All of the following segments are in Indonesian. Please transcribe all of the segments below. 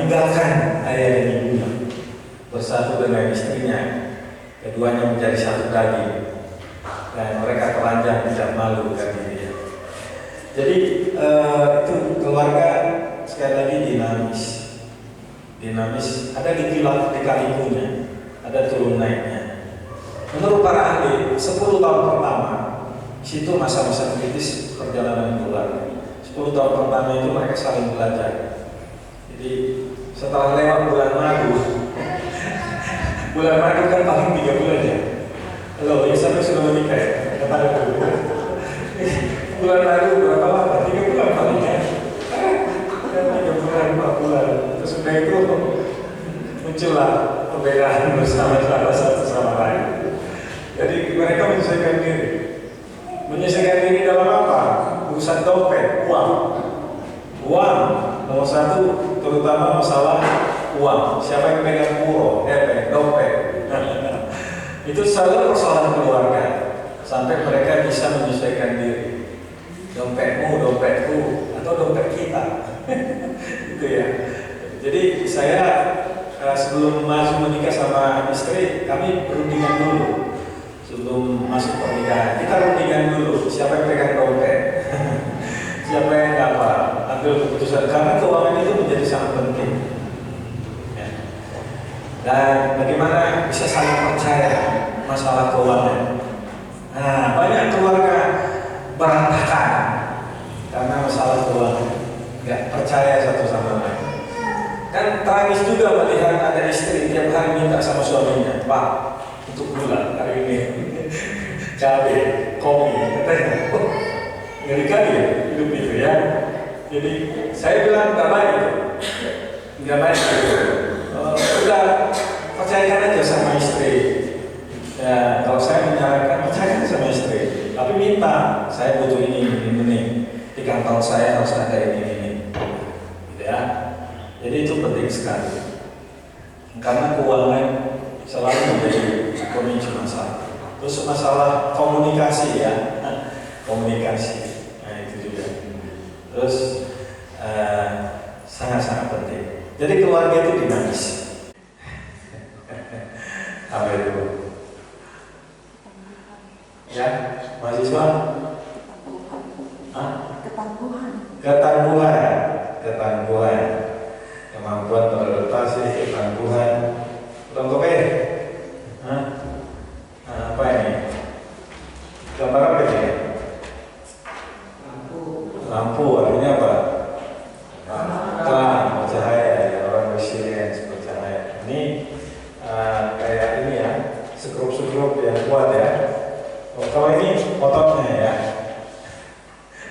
meninggalkan ayah dan ibunya, bersatu dengan istrinya, keduanya menjadi satu daging, dan mereka telanjang tidak malu kan dirinya. Jadi itu keluarga sekali lagi dinamis, ada lika-likunya, ada turun naiknya. Menurut para ahli, 10 tahun pertama situ masa-masa kritis perjalanan keluarga. 10 tahun pertama itu mereka saling belajar. Jadi setelah lewat bulan madu kan paling 3 bulan ya. Halo, ya sampai sudah menikah ya? Kata dulu. Bulan madu berapa lama? 3 bulan paling ya? 3 bulan, 4 bulan. Terus sudah itu muncullah perbedaan bersama satu sama lain. Jadi mereka menyesuaikan diri. Menyesuaikan diri dalam apa? Urusan dompet, uang nomor 1, terutama masalah uang. Siapa yang pegang puro, dompet. Itu selalu persoalan keluarga. Sampai mereka bisa menyesuaikan diri. Dompetmu, dompetku, atau dompet kita. Itu ya. Jadi saya sebelum masuk menikah sama istri, kami berundingan dulu. Sebelum masuk pernikahan, kita rundingan dulu. Siapa yang pegang dompet? Siapa yang ambil keputusan? Karena keuangan itu menjadi sangat penting. Ya. Dan bagaimana bisa saling percaya masalah keuangan? Nah, banyak keluarga berantakan karena masalah keuangan, nggak percaya satu sama lain. Kan tragis juga melihat ada istri tiap hari minta sama suaminya, Pak, untuk gula hari ini, cabai, kopi, katanya. Ngeri kali ya hidup itu ya. Jadi saya bilang nggak baik itu, nggak baik itu. Udah percayakan aja sama istri. Ya, kalau saya menyarankan percayakan sama istri, tapi minta saya butuh ini. Di kantor saya harus ada ini. Ya, jadi itu penting sekali. Karena keuangan selalu menjadi pemicu masalah. Terus masalah komunikasi ya, komunikasi. Nah itu juga. Terus sangat-sangat penting. Jadi keluarga itu dinamis. Apa itu? Ya, mahasiswa? Ketangguhan. Kemampuan beradaptasi, ketangguhan. Contoh apa ini? Gambar apa ini? Lampu artinya apa? Terang, bercahaya. Orang resilience, bercahaya. Ini kayak ini ya, sekrup yang kuat ya. Kalau ini ototnya ya,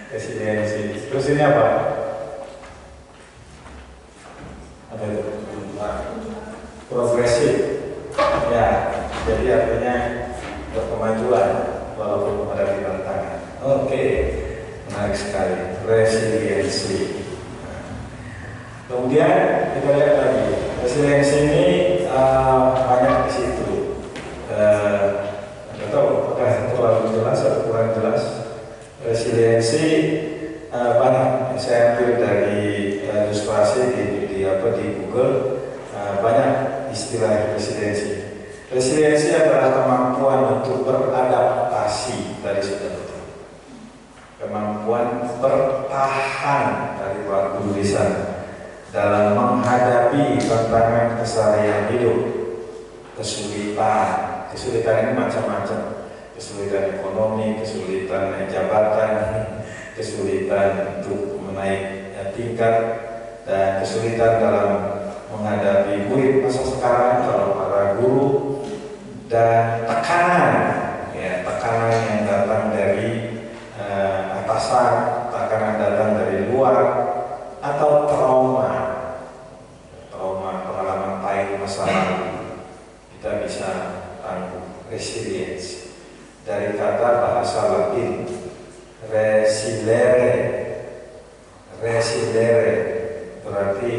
resiliensi. Terus ini apa? Apa itu? Progresif. Ya, jadi artinya berkemajuan walaupun menghadapi tantangan. Oke, menarik sekali. Resiliensi. Kemudian kita lihat lagi. Resiliensi ini banyak di situ. Nggak tahu apakah terlalu jelas atau kurang jelas. Resiliensi banyak yang saya ambil dari ilustrasi di Google. Banyak istilah resiliensi. Resiliensi adalah kemampuan untuk beradaptasi dari sudah betul. Kemampuan bertahan dari waktu tulisan dalam menghadapi tantangan keseharian hidup, kesulitan ini macam-macam, kesulitan ekonomi, kesulitan naik jabatan, kesulitan untuk menaik tingkat, dan kesulitan dalam menghadapi murid masa sekarang kalau para guru, dan tekanan yang datang dari atasan, tekanan datang dari luar, atau trauma pengalaman pahit masa lalu. Kita bisa tangguh. Resilience dari kata bahasa Latin resilere berarti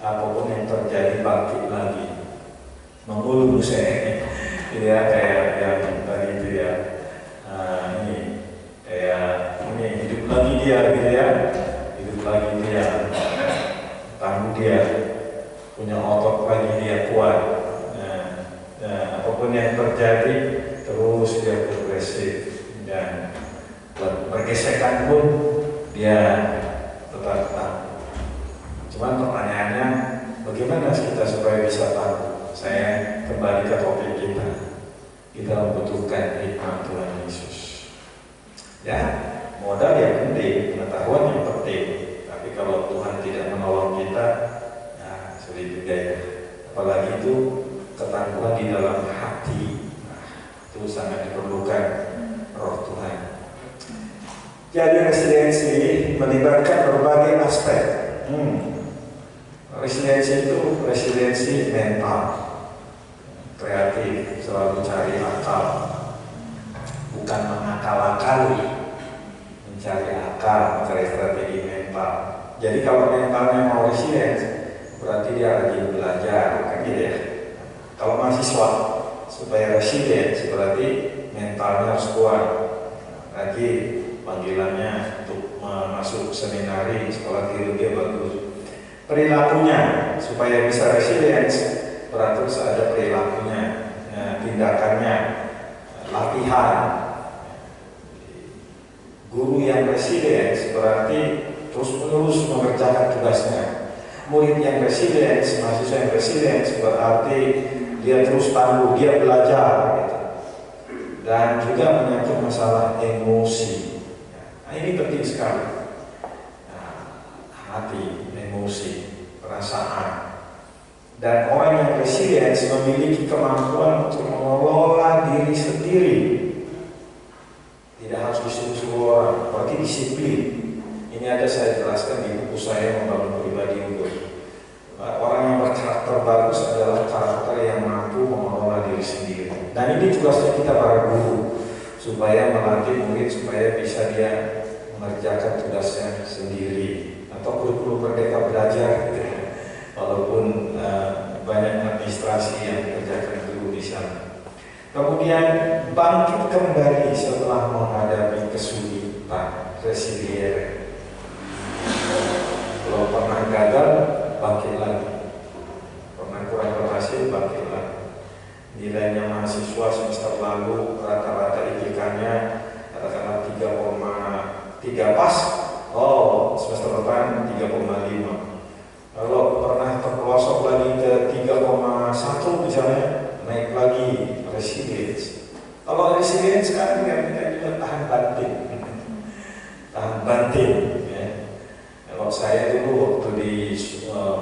apapun yang terjadi bangkit lagi, mengulung saya. Ya kayak yang tadi itu ya, ini kayak ini hidup lagi dia gitu ya, hidup lagi dia, tangguh dia. punya otot lagi dia kuat. Apapun yang terjadi terus dia progresif, dan pergesekan pun dia tetap tahu. Cuman pertanyaannya, bagaimana kita supaya bisa tahu? Saya kembali ke topik kita. Kita membutuhkan hikmat Tuhan Yesus. Ya, modal yang penting, pengetahuan yang penting. Tapi kalau Tuhan tidak menolong kita, ya sulit juga ya. Apalagi itu ketangguhan di dalam hati. Nah, itu sangat diperlukan Roh Tuhan. Jadi resiliensi melibatkan berbagai aspek. Resiliensi itu resiliensi mental, kreatif, selalu cari akal, bukan mengakal-akali, mencari akal, mencari strategi mental. Jadi kalau mentalnya mau resiliensi, berarti dia rajin belajar, kan gitu ya. Kalau mahasiswa supaya resiliensi berarti mentalnya harus kuat, rajin, panggilannya untuk masuk seminari, sekolah teologi bagus. Perilakunya supaya bisa resilience berarti harus ada perilakunya, tindakannya, latihan. Guru yang resilience berarti terus-menerus mengerjakan tugasnya. Murid yang resilience, mahasiswa yang resilience berarti dia terus tangguh, dia belajar gitu. Dan juga menyangkut masalah emosi. Nah, ini penting sekali. Hati, emosi, perasaan. Dan orang yang resilience memiliki kemampuan untuk mengelola diri sendiri. Tidak harus disuruh-suruh orang, berarti disiplin. Ini ada saya jelaskan di buku saya Membangun Pribadi Unggul. Orang yang berkarakter bagus adalah karakter yang mampu mengelola diri sendiri. Dan ini tugasnya kita para guru, supaya melatih murid supaya bisa dia mengerjakan tugasnya sendiri. Atau kurikulum Merdeka Belajar gitu ya. Walaupun banyak administrasi yang dikerjakan guru di sana. Kemudian bangkit kembali setelah menghadapi kesulitan, resilient. Kalau pernah gagal, bangkit lagi. Pernah kurang berhasil, bangkit lagi. Nilainya mahasiswa semester lalu rata-rata IPK-nya katakanlah 3,3 pas. Oh, semester depan 3,5. Kalau pernah terpelosok lagi ke 3,1 misalnya, naik lagi, resilience. Kalau resilience sekarang kita juga tahan banting. Tahan banting ya. Kalau saya dulu waktu di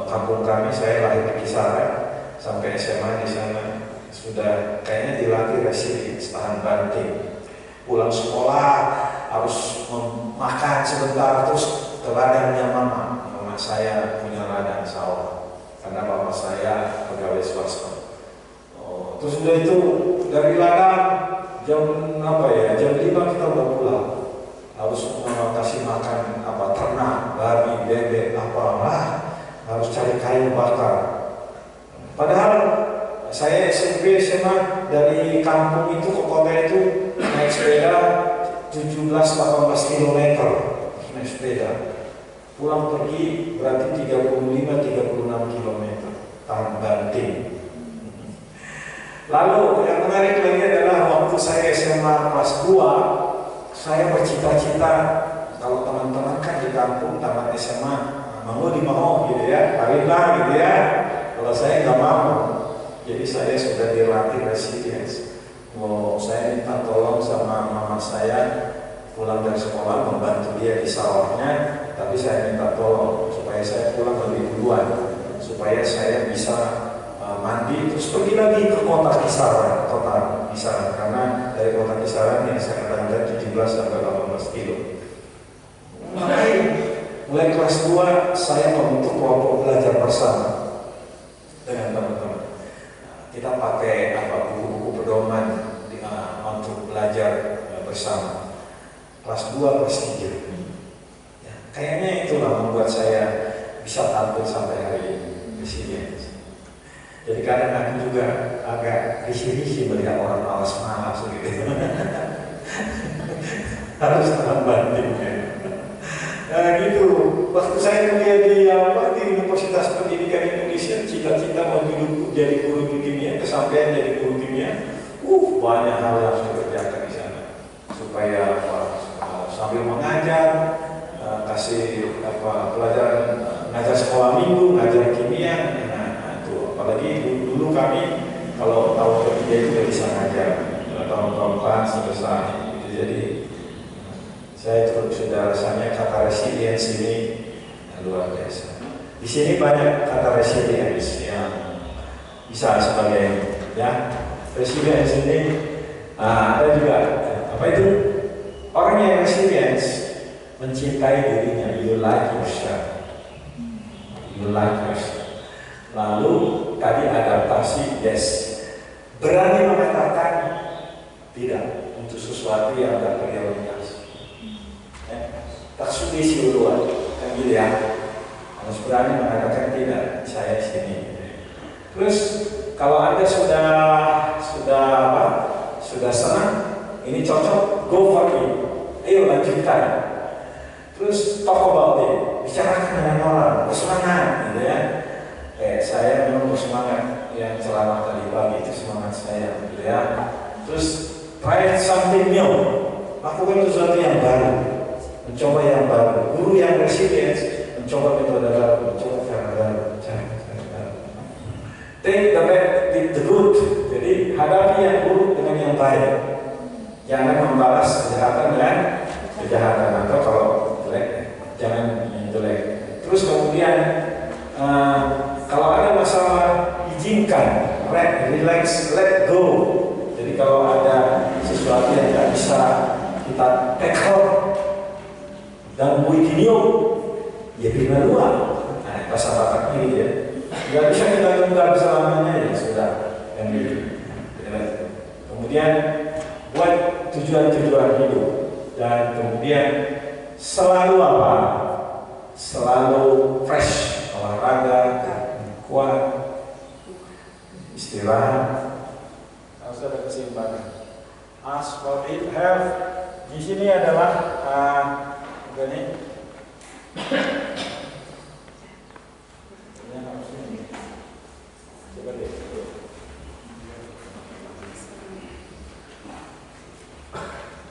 kampung kami, saya lahir di Kisaran, sampai SMA di sana sudah kayaknya dilatih resilience, tahan banting. Pulang sekolah harus makan sebentar, terus ke ladangnya mama saya punya ladang sawah karena bapak saya pegawai swasta. Terus udah itu dari ladang jam jam 5 kita udah pulang, harus kasih makan ternak, babi, bebek, harus cari kayu bakar. Padahal saya SMP SMA dari kampung itu ke kota itu naik sepeda 17-18 km naik sepeda, pulang pergi berarti 35-36 km, tahan banting. Lalu yang menarik lagi adalah waktu saya SMA kelas 2, saya bercita-cita, kalau teman-teman kan di kampung tamat SMA mau gitu ya, kawinlah gitu ya. Kalau saya nggak mau, jadi saya sudah dilatih resilience. Saya minta tolong sama mama saya pulang dari sekolah membantu dia di sawahnya, tapi saya minta tolong supaya saya pulang lebih duluan, supaya saya bisa mandi terus pergi lagi ke kota Kisaran, karena dari kota Kisaran yang saya katakan 17-18 kilo. Makanya mulai kelas 2 saya membentuk kelompok belajar bersama dengan teman-teman. Kita pakai buku-buku pedoman untuk belajar bersama. Kelas 2, kelas 3. Ya, kayaknya itulah membuat saya bisa tampil sampai hari ini di sini. Jadi kadang aku juga agak risih-risih melihat orang malas-malas gitu. Harus tahan banting ya. Nah gitu. Waktu saya kuliah di Universitas Pendidikan Indonesia, cita jadi guru kimia, kesampaian jadi guru kimia, banyak hal yang harus dikerjakan di sana supaya sambil mengajar, kasih pelajaran, ngajar sekolah minggu, ngajar kimia, itu apalagi dulu kami kalau tahun ketiga itu udah bisa ngajar, tahun keempat selesai. Jadi saya sudah rasanya kata resilience ini luar biasa. Di sini banyak kata resilience yang bisa sebagai resilience ini ada juga apa itu orang yang resilience mencintai dirinya, you like yourself. Lalu tadi adaptasi, yes, berani mengatakan tidak untuk sesuatu yang tidak prioritas. Tak sudah siuluan, kan gitu ya. Harus berani mengatakan tidak, saya sini. Terus kalau Anda sudah senang, ini cocok, go for it. Ayo lanjutkan. Terus talk about it, bicarakan dengan orang, bersemangat, gitu ya. Saya memang bersemangat, yang ceramah tadi pagi itu semangat saya, gitu ya. Terus try something new, lakukan sesuatu yang baru, mencoba yang baru. Guru yang resilience mencoba metode baru, mencoba cara baru. Take the bad with the good. Jadi hadapi yang buruk dengan yang baik. Jangan membalas kejahatan dengan kejahatan, atau kalau jelek jangan yang jelek. Terus kemudian kalau ada masalah izinkan, relax, let go. Jadi kalau ada sesuatu yang tidak bisa kita tackle dan buikinio, ya bina luar. Bahasa Batak ini ya. Gak bisa kita tunggal selamanya, ya sudah. Kemudian buat tujuan-tujuan hidup, dan kemudian selalu apa? Selalu fresh, olahraga, kuat, istirahat, harus ada keseimbangan. As for it, health. Di sini adalah begini. Coba deh.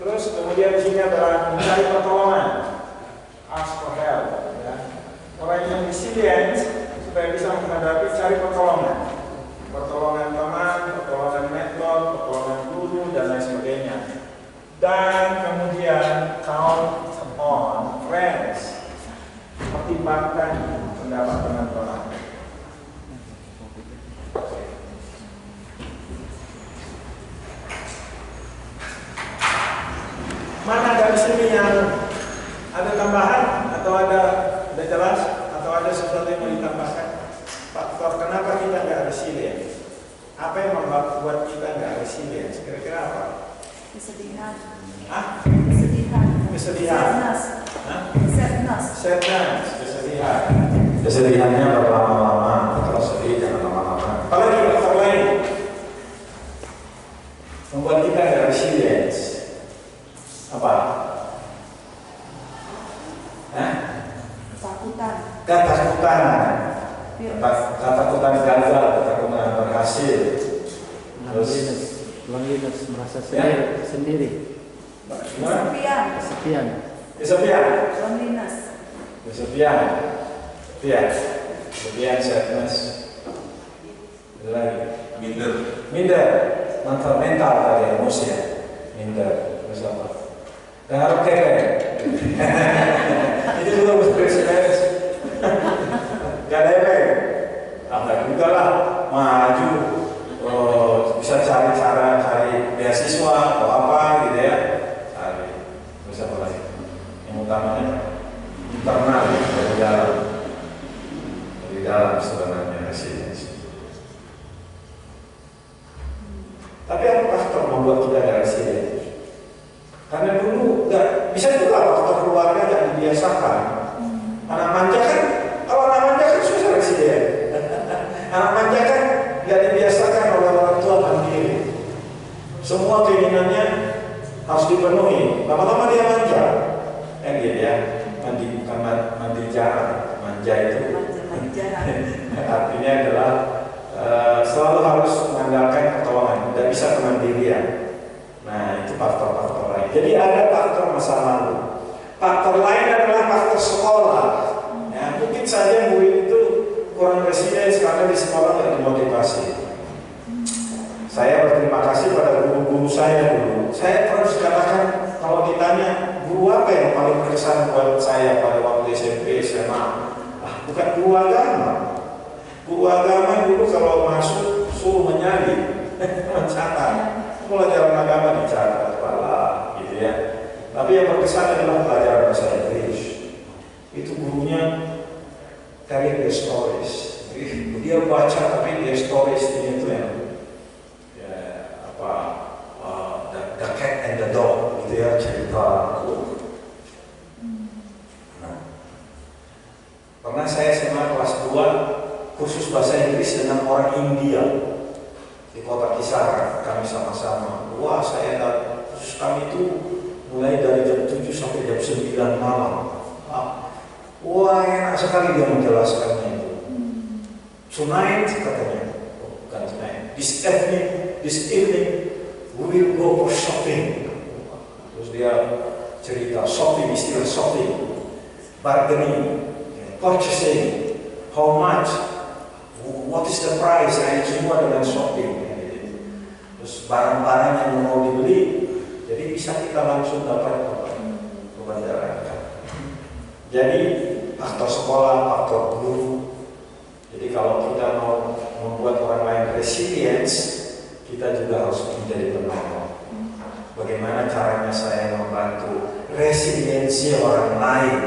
Terus kemudian di sini adalah mencari pertolongan. Ask for help. Ya. Orang yang resilient supaya bisa menghadapi, cari pertolongan. Pertolongan teman, pertolongan mentor, pertolongan guru, dan lain sebagainya. Dan kemudian count on friends. Pertimbangkan pendapat teman-teman. Mana dari sini yang ada tambahan atau ada jelas atau ada sesuatu yang mau ditambahkan? Faktor kenapa kita nggak resilient? Apa yang membuat kita nggak resilient? Kira-kira apa? Kesedihan. Hah? Kesedihan. Kesedihan. Sadness. Kesedihan. Kesedihannya berlama-lama. Kalau sedih jangan lama-lama. Apalagi faktor lain membuat kita nggak resilient. Apa? Ketakutan. Ketakutan gagal, ketakutan berhasil. Loneliness, merasa sendiri. Kesepian. Loneliness. Kemudian sadness. Ada lagi. Minder. Mental tadi, emosi ya. Minder. Terus apa? Dengar kere. Itu juga berproses. Gak ada efek. Juga lah, maju. Bisa cari cara, cari beasiswa atau apa gitu ya. Cari. Terus apa lagi? Yang utamanya internal dari dalam sebenarnya resiliensi. Tapi apa faktor membuat kita ada resiliensi? Karena dulu nggak bisa juga faktor keluarga yang dibiasakan. Anak manja kan, kalau anak manja kan susah resilient. Anak manja kan nggak dibiasakan oleh orang tua mandiri. Semua keinginannya harus dipenuhi. Lama-lama dia manja, kan gitu ya. Bukan mandi jarang, manja itu. Artinya adalah challenge karena di sekolah nggak dimotivasi. Saya berterima kasih pada guru-guru saya dulu. Saya terus katakan kalau ditanya guru apa yang paling berkesan buat saya pada waktu SMP, SMA, bukan guru agama. Guru agama dulu kalau masuk suruh menyalin, mencatat. Pelajaran agama dicatat, gitu ya. Tapi yang berkesan adalah pelajaran bahasa Inggris. Itu gurunya telling the stories. Dia baca tapi dia stories itu yang the cat and the dog, gitu ya, cerita. Nah, pernah saya SMA kelas 2 kursus bahasa Inggris dengan orang India di kota Kisaran. Kami sama-sama. Wah, kursus kami itu mulai dari jam 7 sampai jam 9 malam. Wah, enak sekali dia menjelaskannya itu. Tonight, katanya, bukan tonight, this evening we will go for shopping. Terus dia cerita shopping, istilah shopping, bargaining, purchasing, how much, what is the price, semua dengan shopping. Terus barang-barang yang mau dibeli, jadi bisa kita langsung dapat pembelajaran. Jadi faktor sekolah, faktor guru. Jadi kalau kita mau membuat orang lain resilience, kita juga harus menjadi penolong. Bagaimana caranya saya membantu resiliensi orang lain?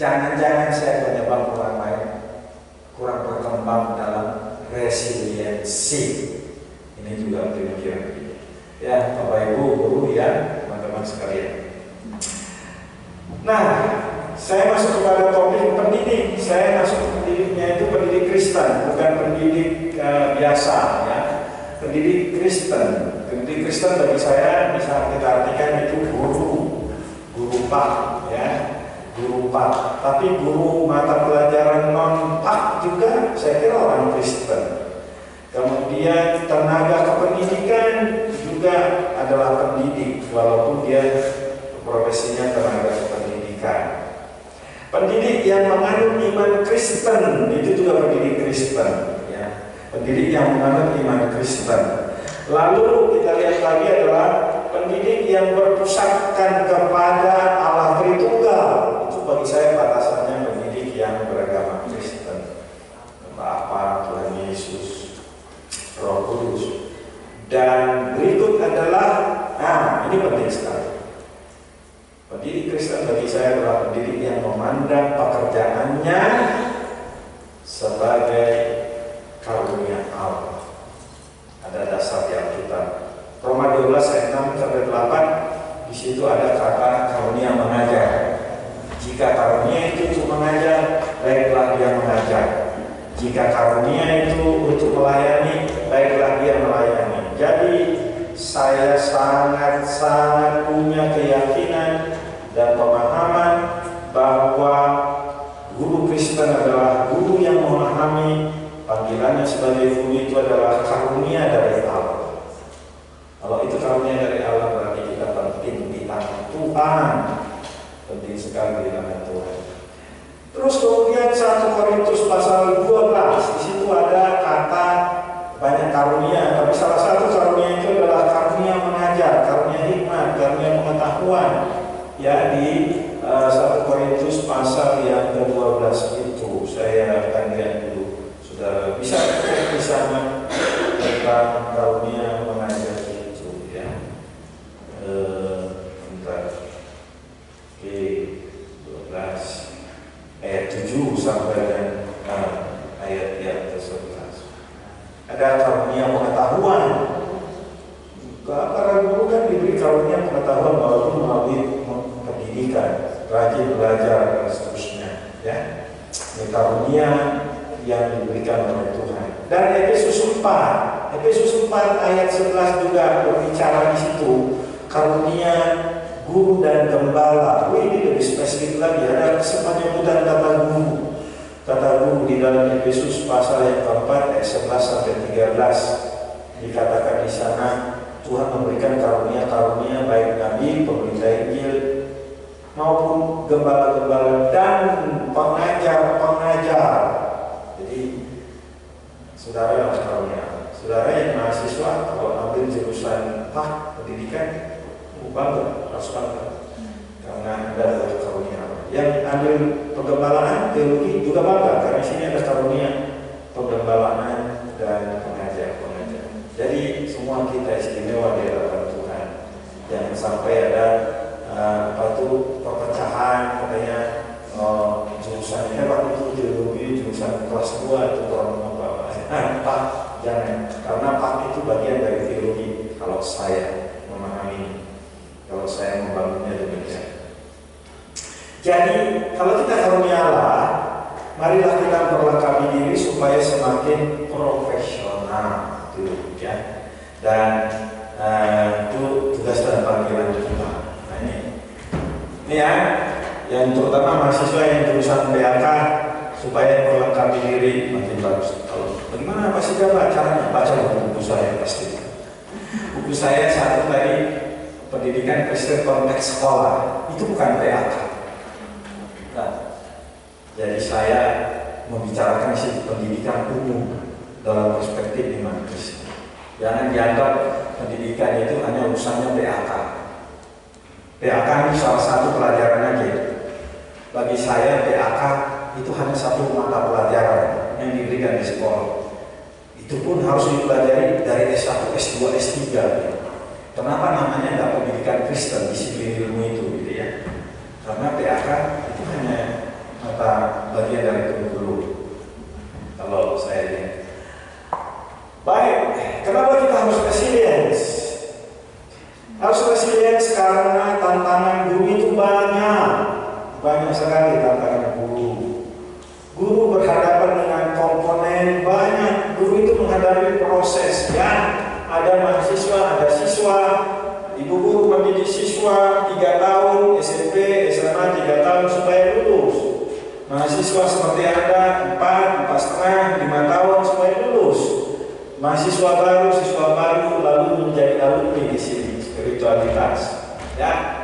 Jangan-jangan saya penyebab orang lain kurang berkembang dalam resiliensi. Ini juga pemikiran. Ya, Bapak Ibu, guru ya, teman-teman sekalian. Nah, saya masuk kepada topik pendidik. Saya masuk pendidiknya itu pendidik Kristen, bukan pendidik biasa ya. Pendidik Kristen. Pendidik Kristen bagi saya bisa kita artikan itu guru Pak ya, guru Pak. Tapi guru mata pelajaran non Pak juga saya kira orang Kristen. Kemudian tenaga kependidikan juga adalah pendidik, walaupun dia profesinya tenaga kependidikan. Pendidik yang menganut iman Kristen itu juga pendidik Kristen, ya. Pendidik yang menganut iman Kristen. Lalu kita lihat lagi adalah pendidik yang berpusatkan kepada Allah Tritunggal. Itu bagi saya batasannya pendidik yang beragama Kristen. Bapa, Tuhan Yesus, Roh Kudus. Dan berikut adalah, ini penting sekali. Pendidik Kristen bagi saya adalah pendidik yang memandang pekerjaannya sebagai karunia Allah. Ada dasar di Alkitab. Roma 12 ayat 6 sampai 8, di situ ada kata karunia mengajar. Jika karunia itu untuk mengajar, baiklah dia mengajar. Jika karunia itu untuk melayani, baiklah dia melayani. Jadi saya sangat punya keyakinan dan pemahaman bahwa guru Kristen adalah guru yang memahami panggilannya sebagai guru itu adalah karunia dari Allah. Kalau itu karunia dari Allah berarti kita penting di tangan Tuhan, penting sekali di tangan Tuhan. Terus kemudian 1 Korintus pasal 12, di situ ada kata banyak karunia, tapi salah satu karunia itu adalah karunia mengajar, karunia hikmat, karunia pengetahuan. Ya, di 1 Korintus pasal yang ke-12 itu saya akan lihat dulu. Saudara bisa cek di sana tentang karunia mengajar itu ya. Bentar. Oke, 12 ayat 7 sampai dengan ayat yang ke-11. Ada karunia pengetahuan. Para guru kan diberi karunia pengetahuan walaupun melalui pendidikan, rajin belajar dan seterusnya. Ya, ini karunia yang diberikan oleh Tuhan. Dan Efesus 4 ayat 11 juga berbicara di situ karunia guru dan gembala. Ini lebih spesifik lagi, ada penyebutan kata guru. Kata guru di dalam Efesus pasal yang keempat ayat 11 sampai 13 dikatakan di sana Tuhan memberikan karunia-karunia baik nabi, pemberita Injil maupun gembala-gembala dan pengajar-pengajar. Jadi saudara dapat karunia Allah. Saudara yang mahasiswa kalau ambil jurusan pendidikan, bangga, harus bangga karena Anda dapat karunia Allah. Yang ambil penggembalaan teologi juga bangga karena sini ada karunia penggembalaan dan pengajar. Jadi semua kita istimewa di hadapan Tuhan. Jangan sampai ada perpecahan katanya jurusan hebat itu teologi, jurusan kelas 2 itu orang membawa. Pak, jangan, karena Pak itu bagian dari teologi. Kalau saya memahami, kalau saya membangunnya demikian. Jadi kalau kita karunia Allah, marilah kita perlengkapi diri supaya semakin profesional. Ya. Dan itu tugas dan panggilan kita. Nah ini ya, yang terutama mahasiswa yang jurusan BAK supaya melengkapi diri makin bagus. Kalau bagaimana pasti coba caranya baca buku saya pasti. Buku saya satu tadi pendidikan Kristen konteks sekolah itu bukan BAK. Nah, jadi saya membicarakan isi pendidikan umum dalam perspektif iman Kristen. Jangan dianggap pendidikan itu hanya urusannya PAK. PAK ini salah satu pelajaran aja. Bagi saya PAK itu hanya satu mata pelajaran yang diberikan di sekolah. Itu pun harus dipelajari dari S1, S2, S3. Kenapa namanya nggak pendidikan Kristen, disiplin ilmu itu gitu ya? Karena PAK itu hanya mata bagian dari kurikulum. Kalau saya lihat. Baik, kenapa kita harus resilience? Harus resilience karena tantangan guru itu banyak sekali tantangan guru. Guru berhadapan dengan komponen banyak. Guru itu menghadapi proses ya. Ada mahasiswa, ada siswa. Ibu guru mendidik siswa 3 tahun, SMP, SMA 3 tahun supaya lulus. Mahasiswa seperti Anda 4, 4,5, 5 tahun supaya lulus. Mahasiswa baru, siswa baru lalu menjadi alumni di sini spiritualitas, ya.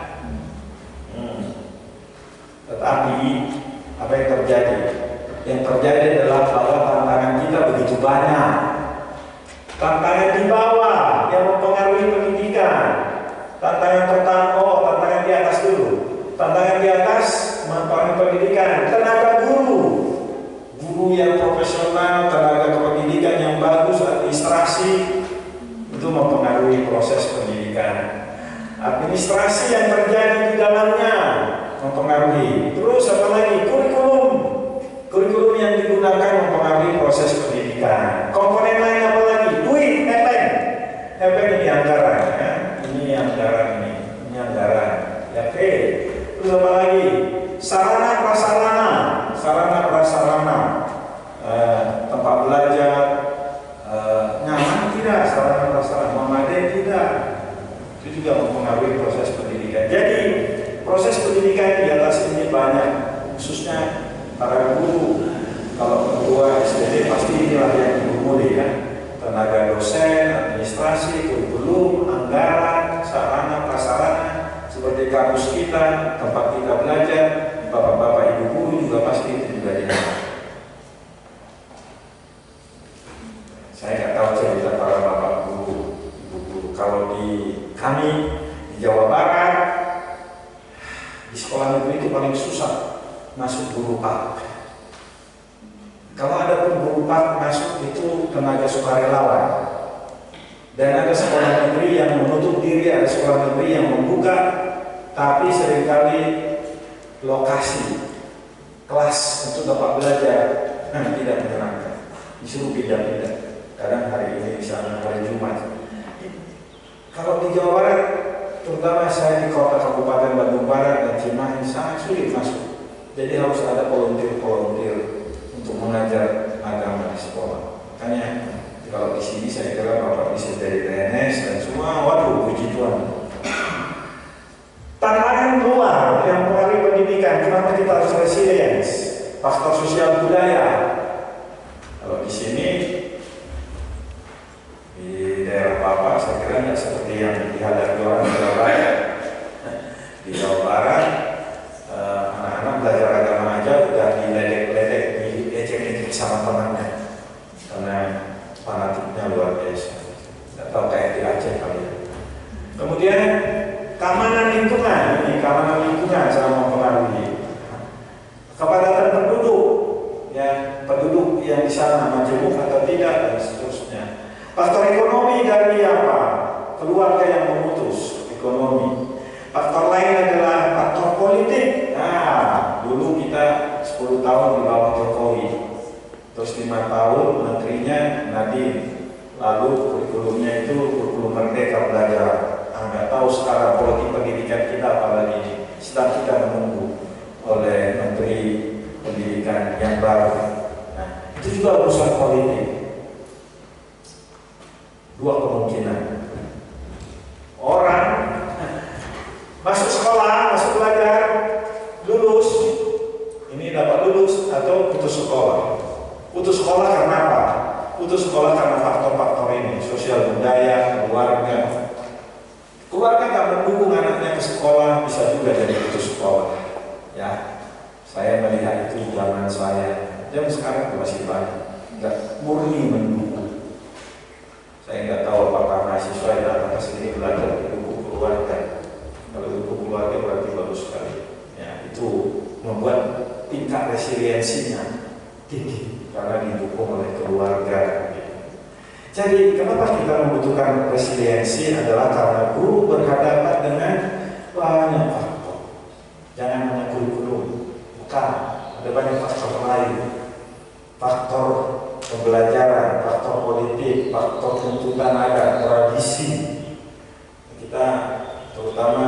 Tetapi apa yang terjadi? Yang terjadi adalah bahwa tantangan kita begitu banyak. Tantangan di bawah yang mempengaruhi pendidikan. Tantangan pertama, tantangan di atas dulu. Tantangan di atas mempengaruhi pendidikan. Tenaga guru. Guru yang profesional, tenaga kependidikan yang bagus, administrasi itu mempengaruhi proses pendidikan. Administrasi yang terjadi di dalamnya mempengaruhi. Terus apa lagi? Kurikulum yang digunakan mempengaruhi proses pendidikan. Komponen lain apa lagi? Duit, efek ini anggaran, ya. Ini anggaran. Ya, oke. Terus apa lagi? Sarana prasarana, tempat belajar, nyaman tidak, sarana prasarana, memadai tidak, itu juga mempengaruhi proses pendidikan. Jadi proses pendidikan di atas ini banyak, khususnya para guru. Kalau kedua SDD pasti inilah yang dimulai ya, tenaga dosen, administrasi, kurikulum, anggaran, sarana prasarana, seperti kampus kita, tempat kita belajar. Bapak-bapak ibu guru juga pasti itu juga diingat. Saya nggak tahu cerita para bapak guru, ibu guru. Kalau di kami di Jawa Barat, di sekolah negeri itu paling susah masuk guru pak. Kalau ada pun guru pak masuk itu tenaga sukarelawan. Dan ada sekolah negeri yang menutup diri, ada sekolah negeri yang membuka, tapi seringkali lokasi kelas untuk dapat belajar tidak menyenangkan, disuruh pindah-pindah. Kadang hari ini misalnya hari Jumat. Kalau di Jawa Barat, terutama saya di kota Kabupaten Bandung Barat dan Cimahi sangat sulit masuk. Jadi harus ada volunteer untuk mengajar agama di sekolah. Makanya kalau di sini saya kira Bapak bisa dari PNS dan semua, waduh puji Tuhan. Tantangan luar yang mempengaruhi pendidikan, kenapa kita harus resilience? Faktor sosial budaya. Kalau di sini di daerah Bapak, saya kira nggak seperti yang dihadapi orang di Jawa Barat. Di Jawa Barat, anak-anak belajar agama aja udah diledek-ledek, diejek-ejek sama temannya, karena Faktor ekonomi dari apa? Keluarga yang memutus ekonomi. Faktor lain adalah faktor politik. Nah, dulu kita 10 tahun di bawah Jokowi, terus 5 tahun menterinya Nadiem, lalu kurikulumnya itu kurikulum merdeka belajar. Nggak tahu sekarang politik pendidikan kita apalagi, sedang kita menunggu oleh Menteri Pendidikan yang baru. Nah, itu juga urusan politik. Dua kemungkinan. Orang masuk sekolah, masuk belajar, lulus, ini dapat lulus atau putus sekolah. Putus sekolah karena apa? Putus sekolah karena faktor-faktor ini, sosial budaya, keluarga. Keluarga nggak mendukung anaknya ke sekolah, bisa juga jadi putus sekolah. Ya, saya melihat itu zaman saya. Zaman sekarang masih banyak, nggak murni mendukung. Saya nggak tahu apakah mahasiswa yang datang ke sini belajar didukung keluarga. Kalau didukung keluarga berarti bagus sekali. Ya, itu membuat tingkat resiliensinya tinggi karena didukung oleh keluarga. Jadi kenapa kita membutuhkan resiliensi adalah karena guru berhadapan dengan banyak faktor. Jangan hanya kurikulum, bukan. Ada banyak faktor lain. Faktor pembelajaran, faktor politik, faktor tuntutan adat, tradisi. Kita terutama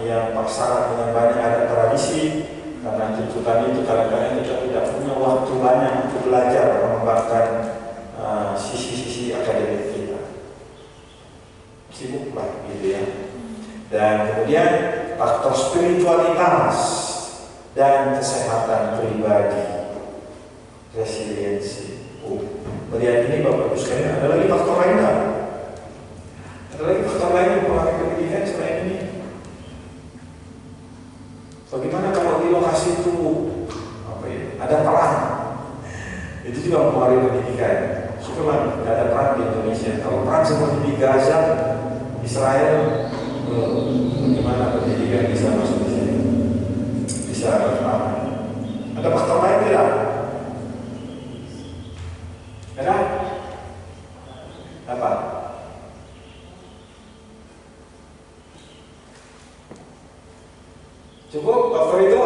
yang paksara dengan banyak adat tradisi, karena tuntutan itu kadang-kadang kita tidak punya waktu banyak untuk belajar mengembangkan sisi-sisi akademik kita. Sibuklah gitu ya. Dan kemudian faktor spiritualitas dan kesehatan pribadi, resiliensi. Melihat ini Bapak Ibu sekalian, ada lagi faktor lain kan? Ada lagi faktor lain yang mempengaruhi pendidikan selain ini. Bagaimana kalau di lokasi itu ada perang? Itu juga mempengaruhi pendidikan. Syukurlah tidak ada perang di Indonesia. Kalau perang seperti di Gaza, Israel, bagaimana pendidikan bisa masuk di sini? Bisa bertahan. Ada faktor lain tidak? Ada? Apa? Cukup faktor itu?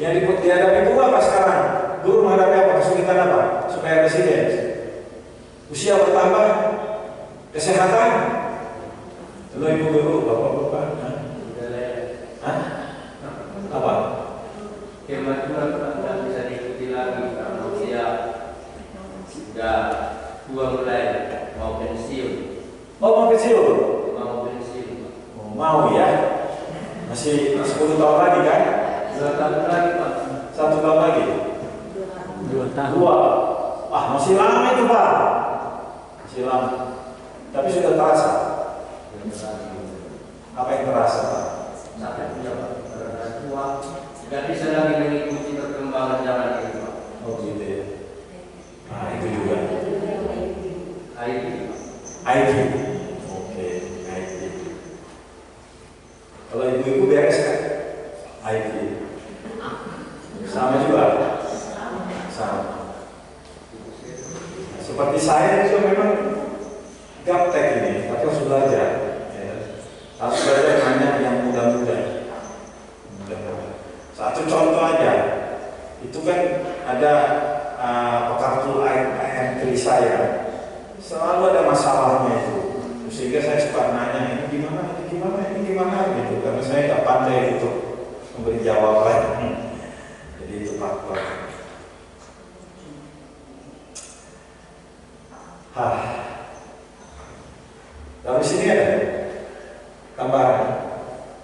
Yang dihadapi guru apa sekarang? Guru menghadapi apa? Kesulitan apa? Supaya resilient. Usia bertambah, kesehatan. Halo ibu guru, bapak-bapak. Hah? Apa? Kemajuan tidak bisa diikuti lagi karena usia sudah dua mulai mau pensiun. Oh, mau pensiun? Mau pensiun. Oh, mau ya? Masih 10 tahun lagi kan? 2 tahun lagi Pak. 1 tahun lagi? 2 tahun. 2. Ah, masih lama itu Pak. Masih lama. Tapi sudah terasa. Apa yang terasa Pak? Sampai punya Pak. Karena tua tidak bisa lagi mengikuti perkembangan zaman ini Pak. Oh gitu ya. Nah itu juga. IT. IT. Oke, IT. Kalau ibu-ibu beres kan? IT. Sama juga. Sama. Seperti saya itu memang gaptek ini, tapi harus belajar. Ya. Harus belajar banyak yang muda-muda. Satu contoh aja, itu kan ada kartu IM3 saya, selalu ada masalahnya itu, sehingga saya suka nanya ini gimana gitu, karena saya nggak pandai untuk memberi jawaban. Jadi itu faktor. Dari sini ada tambahan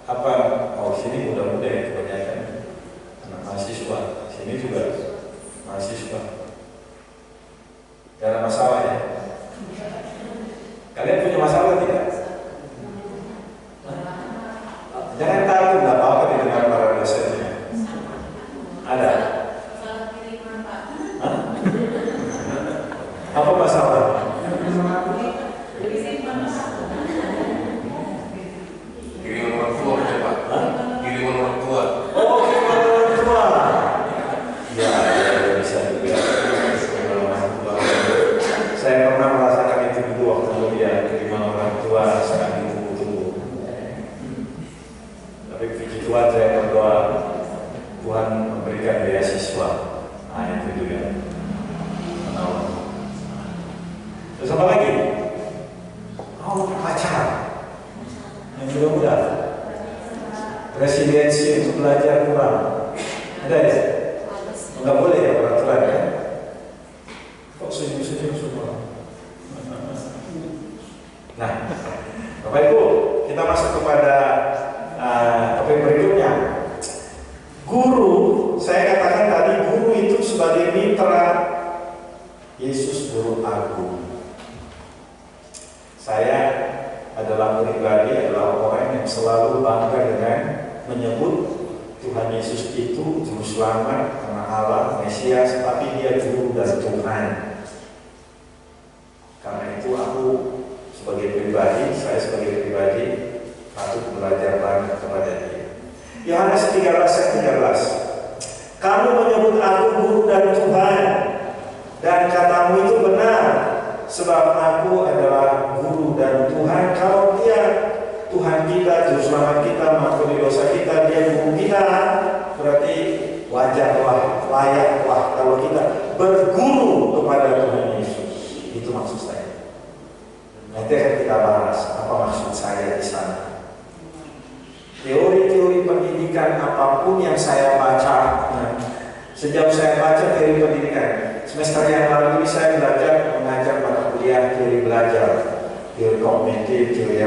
apa? Oh sini muda-muda ya kebanyakan anak mahasiswa, sini juga mahasiswa. Gak ada masalah ya. Kalian punya masalah tidak? Jangan takut, nggak apa-apa dengan para dosennya. Ada? Hah? Apa masalah? Kiriman orang tua ya Pak. Kiriman orang tua. Oh, kiriman orang tua. Ya, bisa juga. Saya pernah merasakan itu juga. Terus apa lagi? Oh, pacar. Yang muda-muda. Residensi untuk belajar Quran. Ada ya? Enggak boleh ya peraturan ya? Kok senyum-senyum semua? Nah, Bapak Ibu, kita masuk kepada topik berikutnya. Guru, saya katakan tadi guru itu sebagai mitra Yesus guru agung. Saya adalah pribadi, adalah orang yang selalu bangga dengan menyebut Tuhan Yesus itu juru selamat, karena Allah, Mesias, tapi dia guru dan Tuhan. Karena itu aku sebagai pribadi, saya sebagai pribadi patut belajar banyak kepada dia. Yohanes 13:13. Kamu menyebut aku guru dan Tuhan, dan katamu itu benar, sebab aku adalah guru dan Tuhan. Kalau dia Tuhan kita, juru selamat kita, mengampuni dosa kita, dia guru kita, berarti wajarlah, layaklah kalau kita berguru kepada Tuhan Yesus. Itu maksud saya. Nanti akan kita bahas apa maksud saya di sana. Teori-teori pendidikan apapun yang saya baca, sejauh saya baca teori pendidikan, semester yang lalu saya belajar mengajar mata kuliah teori belajar, teori kognitif, teori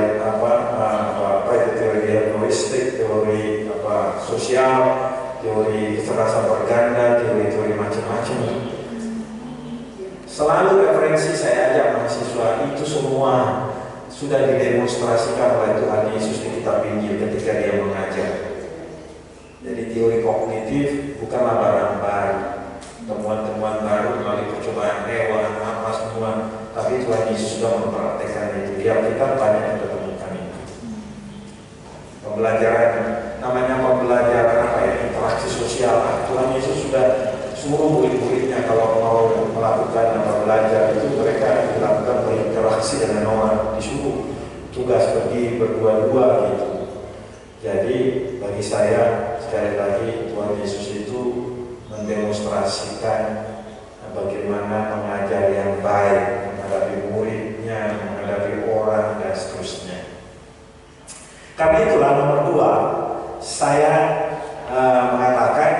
teori diagnostik, teori sosial, teori kecerdasan berganda, teori-teori macam-macam. Selalu referensi saya ajak mahasiswa itu semua sudah didemonstrasikan oleh Tuhan Yesus di kitab Injil ketika dia mengajar. Jadi teori kognitif bukanlah barang baru, temuan-temuan baru melalui percobaan hewan, apa semua, tapi Tuhan Yesus sudah mempraktekkan itu. Di Alkitab banyak kita temukan itu. Pembelajaran, namanya pembelajaran apa ya? Interaksi sosial. Tuhan Yesus sudah suruh murid-muridnya kalau mau melakukan belajar itu mereka dilakukan berinteraksi dengan orang, disuruh tugas pergi berdua-dua gitu. Jadi bagi saya sekali lagi Tuhan Yesus itu mendemonstrasikan bagaimana mengajar yang baik, menghadapi muridnya, menghadapi orang dan seterusnya. Karena itulah nomor 2 saya mengatakan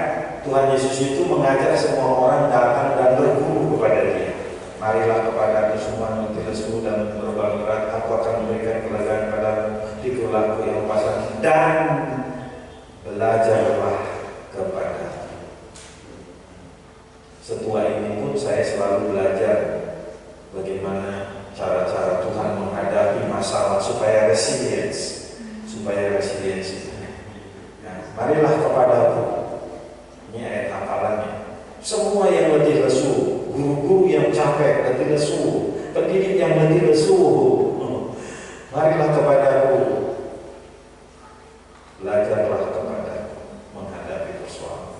Tuhan Yesus itu mengajak semua orang datang dan berguru kepada dia. Marilah kepada aku semua yang lesu dan berbeban berat, aku akan memberikan kelegaan padamu, pikulah aku yang pasang, dan belajarlah kepada. Setua ini pun saya selalu belajar bagaimana cara-cara Tuhan menghadapi masalah supaya resilience. Nah, marilah kepada aku. Ini ayat hafalannya. Semua yang letih lesu, guru-guru yang capek letih lesu, pendidik yang letih lesu, marilah kepadaku, belajarlah kepada menghadapi persoalan,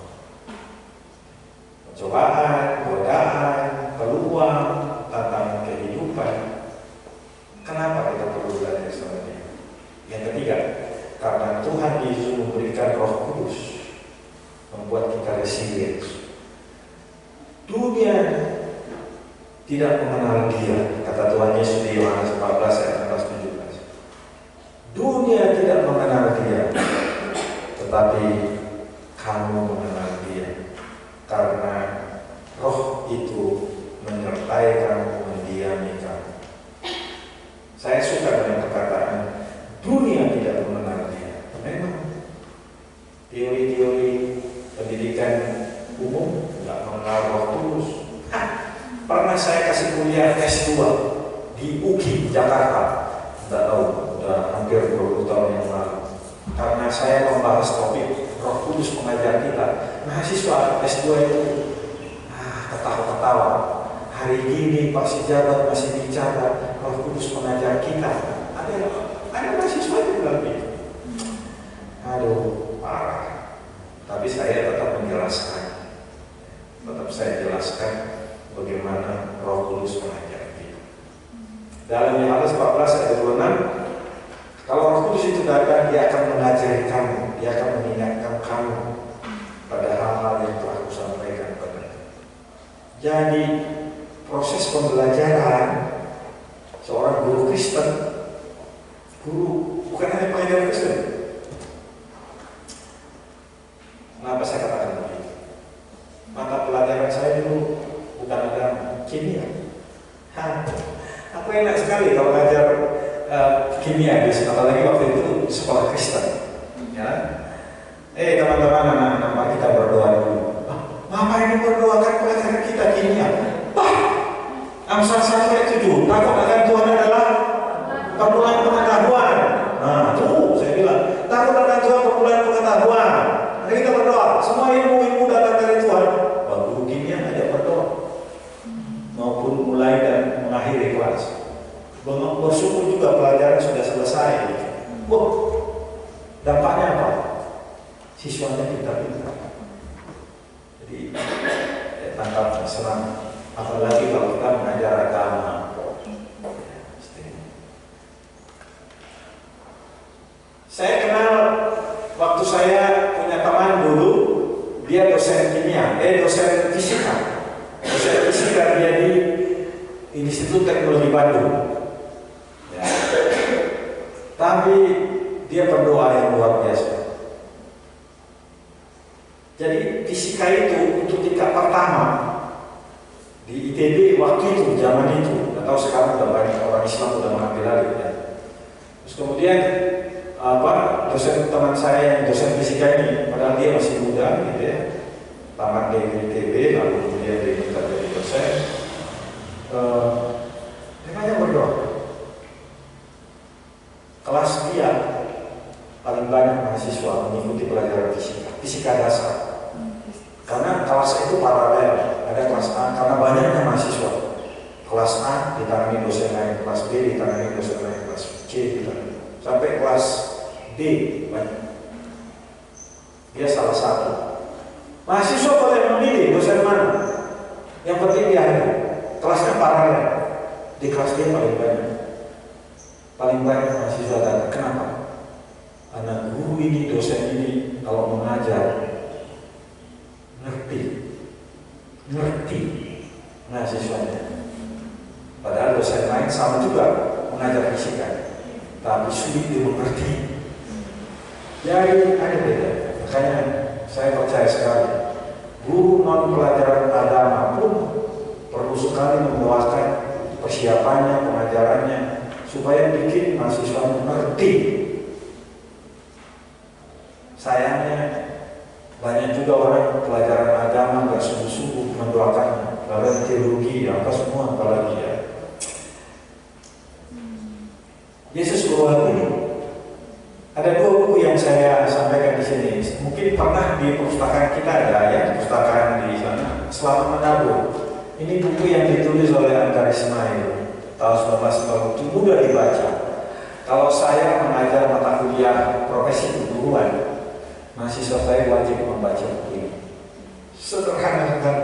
cobaan, godaan, peluang, tantangan kehidupan. Kenapa kita perlu belajar seperti ini? Yang ketiga, karena Tuhan Yesus memberikan Roh Kudus, membuat kita resilient. Dunia tidak mengenal dia, kata Tuhan Yesus di Yohanes 14 ayat 16-17. Dunia tidak mengenal dia, tetapi kamu mengenal dia, karena Roh itu menyertai kamu, mendiami kamu. Saya suka dengan perkataan dunia tidak mengenal dia. Memang teori-teori pendidikan umum nggak mengenal Roh Kudus. Pernah saya kasih kuliah S2 di UGI Jakarta, tidak tahu, udah hampir 20 tahun yang lalu. Karena saya membahas topik Roh Kudus mengajar kita, mahasiswa S2 itu ketawa-ketawa. Hari ini Pak Sejabat masih bicara Roh Kudus mengajar kita. Ada mahasiswa yang bilang gitu. Aduh, parah. Tapi saya tetap menjelaskan. Tetap saya jelaskan bagaimana Roh Kudus mengajar kita. Dalam Yohanes 14 ayat 26, kalau Roh Kudus itu datang, dia akan mengajari kamu, dia akan mengingatkan kamu pada hal-hal yang telah aku sampaikan padamu. Jadi proses pembelajaran seorang guru Kristen, guru bukan hanya pengajar Kristen. Kenapa saya katakan begitu? Mata pelajaran saya dulu bukan agama, kimia. Aku enak sekali kalau ngajar kimia, apalagi waktu itu sekolah Kristen. Ya. Teman-teman, anak-anak, mari kita berdoa dulu. Mama ini berdoa kan pelajaran kita kimia. Amsal 1 ayat 7, takut akan Tuhan adalah permulaan pengetahuan. Nah, tuh saya bilang, takut akan Tuhan permulaan pengetahuan. Nanti kita berdoa, semua ilmu-ilmu datang dari Tuhan. Guru kimia aja berdoa, maupun mulai dan mengakhiri kelas. Bersyukur juga pelajaran sudah selesai. Dampaknya apa? Siswanya pintar-pintar. Jadi tangkap senang. Apalagi kalau kita mengajar agama. Saya kenal waktu saya punya teman dulu, dia dosen kimia, dosen fisika. Dosen fisika dia di Institut Teknologi Bandung. Ya. Tapi dia berdoa yang luar biasa. Jadi fisika itu untuk tingkat pertama di ITB waktu itu, zaman itu, atau sekarang udah banyak orang Islam udah mengambil alih ya. Terus kemudian dosen teman saya yang dosen fisika ini, padahal dia masih muda gitu ya, tamat dari ITB lalu kemudian dia minta jadi dosen. Dia banyak berdoa. Kelas dia paling banyak mahasiswa mengikuti pelajaran fisika dasar. Karena kelas itu paralel, ada kelas A, karena banyaknya mahasiswa. Kelas A ditangani dosen lain, kelas B ditangani dosen lain, kelas C ditangani, sampai kelas D banyak. Dia salah satu. Mahasiswa boleh memilih dosen mana. Yang penting dia ada. Kelasnya paralel. Di kelas dia paling banyak. Paling banyak mahasiswa datang. Kenapa? Karena guru ini, dosen ini kalau mengajar ngerti mahasiswanya. Padahal dosen lain sama juga mengajar fisika, tapi sulit dimengerti. Jadi ada beda. Makanya saya percaya sekali, guru non pelajaran agama pun perlu sekali mendoakan persiapannya, pengajarannya, supaya bikin mahasiswa mengerti. Sayangnya banyak juga orang pelajaran agama nggak sungguh-sungguh mendoakan, pelajaran teologi apa semua apalagi ya. Yesus bawa ini. Ada 2 buku yang saya sampaikan di sini. Mungkin pernah di perpustakaan kita ada ya, perpustakaan di sana. Selamat Menabung. Ini buku yang ditulis oleh Anggar Ismail tahun 1997, mudah dibaca. Kalau saya mengajar mata kuliah profesi keguruan, mahasiswa saya wajib membaca buku ini. Sederhana kan,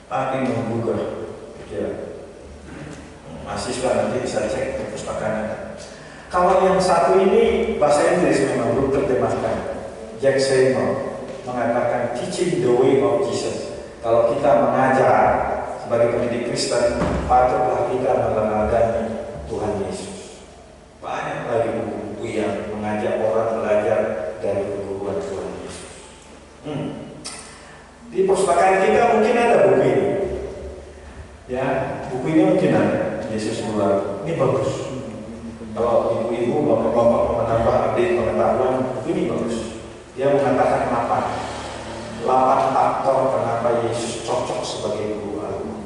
tapi menggugah pikiran. Mahasiswa nanti bisa cek perpustakaannya. Kalau yang satu ini bahasa Inggris memang belum terjemahkan. Jack Seymour mengatakan teaching the way of Jesus. Kalau kita mengajar sebagai pendidik Kristen, patutlah kita meneladani Tuhan Yesus. Banyak lagi buku-buku yang mengajak orang belajar dari keguruan Tuhan Yesus. Di perpustakaan kita mungkin ada buku ini. Ya, buku ini mungkin ada. Yesus Bulan. Ini bagus. Kalau ibu-ibu, bapak-bapak mau menambah update pengetahuan, buku ini bagus. Dia mengatakan 8 faktor kenapa Yesus cocok sebagai guru agama.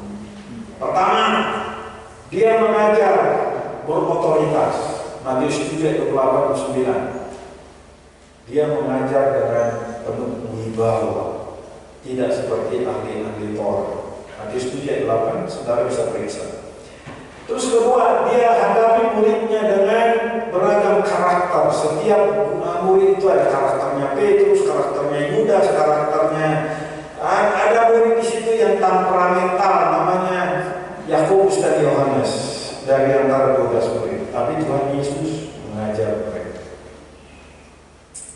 Pertama, dia mengajar berotoritas. Matius 7:8-9. Dia mengajar dengan penuh wibawa, tidak seperti ahli-ahli Taurat. Matius 7:8, saudara bisa periksa. Terus kedua, dia hadapi muridnya dengan beragam karakter. Setiap murid itu ada karakternya. Petrus, karakternya Yudas, karakternya ada murid di situ yang temperamental, namanya Yakobus dan Yohanes, dari antara 12 murid. Tapi Tuhan Yesus mengajar mereka.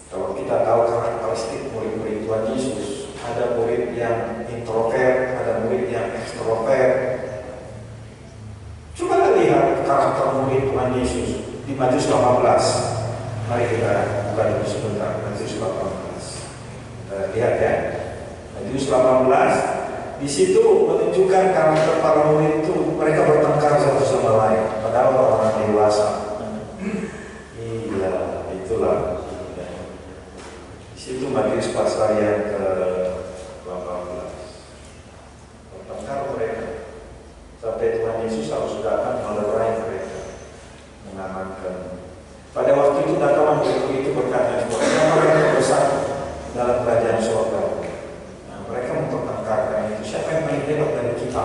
Kalau kita tahu karakteristik murid-murid Tuhan Yesus, ada murid yang introvert, ada murid yang ekstrovert. Coba lihat karakter murid Tuhan Yesus di Matius 18. Mari kita buka dulu sebentar Matius 18. Lihat ya, Matius 18. Di situ menunjukkan karakter para murid itu, mereka bertengkar satu sama lain, padahal orang-orang dewasa. Iya, itulah. Di situ Matius pasal yang ke-18. Bertengkar mereka sampai Tuhan Yesus harus datang melerai mereka, mengamankan. Pada waktu itu datanglah murid itu berkata, mereka bersatu dalam kerajaan surga. Mereka mempertengkarkan itu. Siapa yang paling hebat dari kita?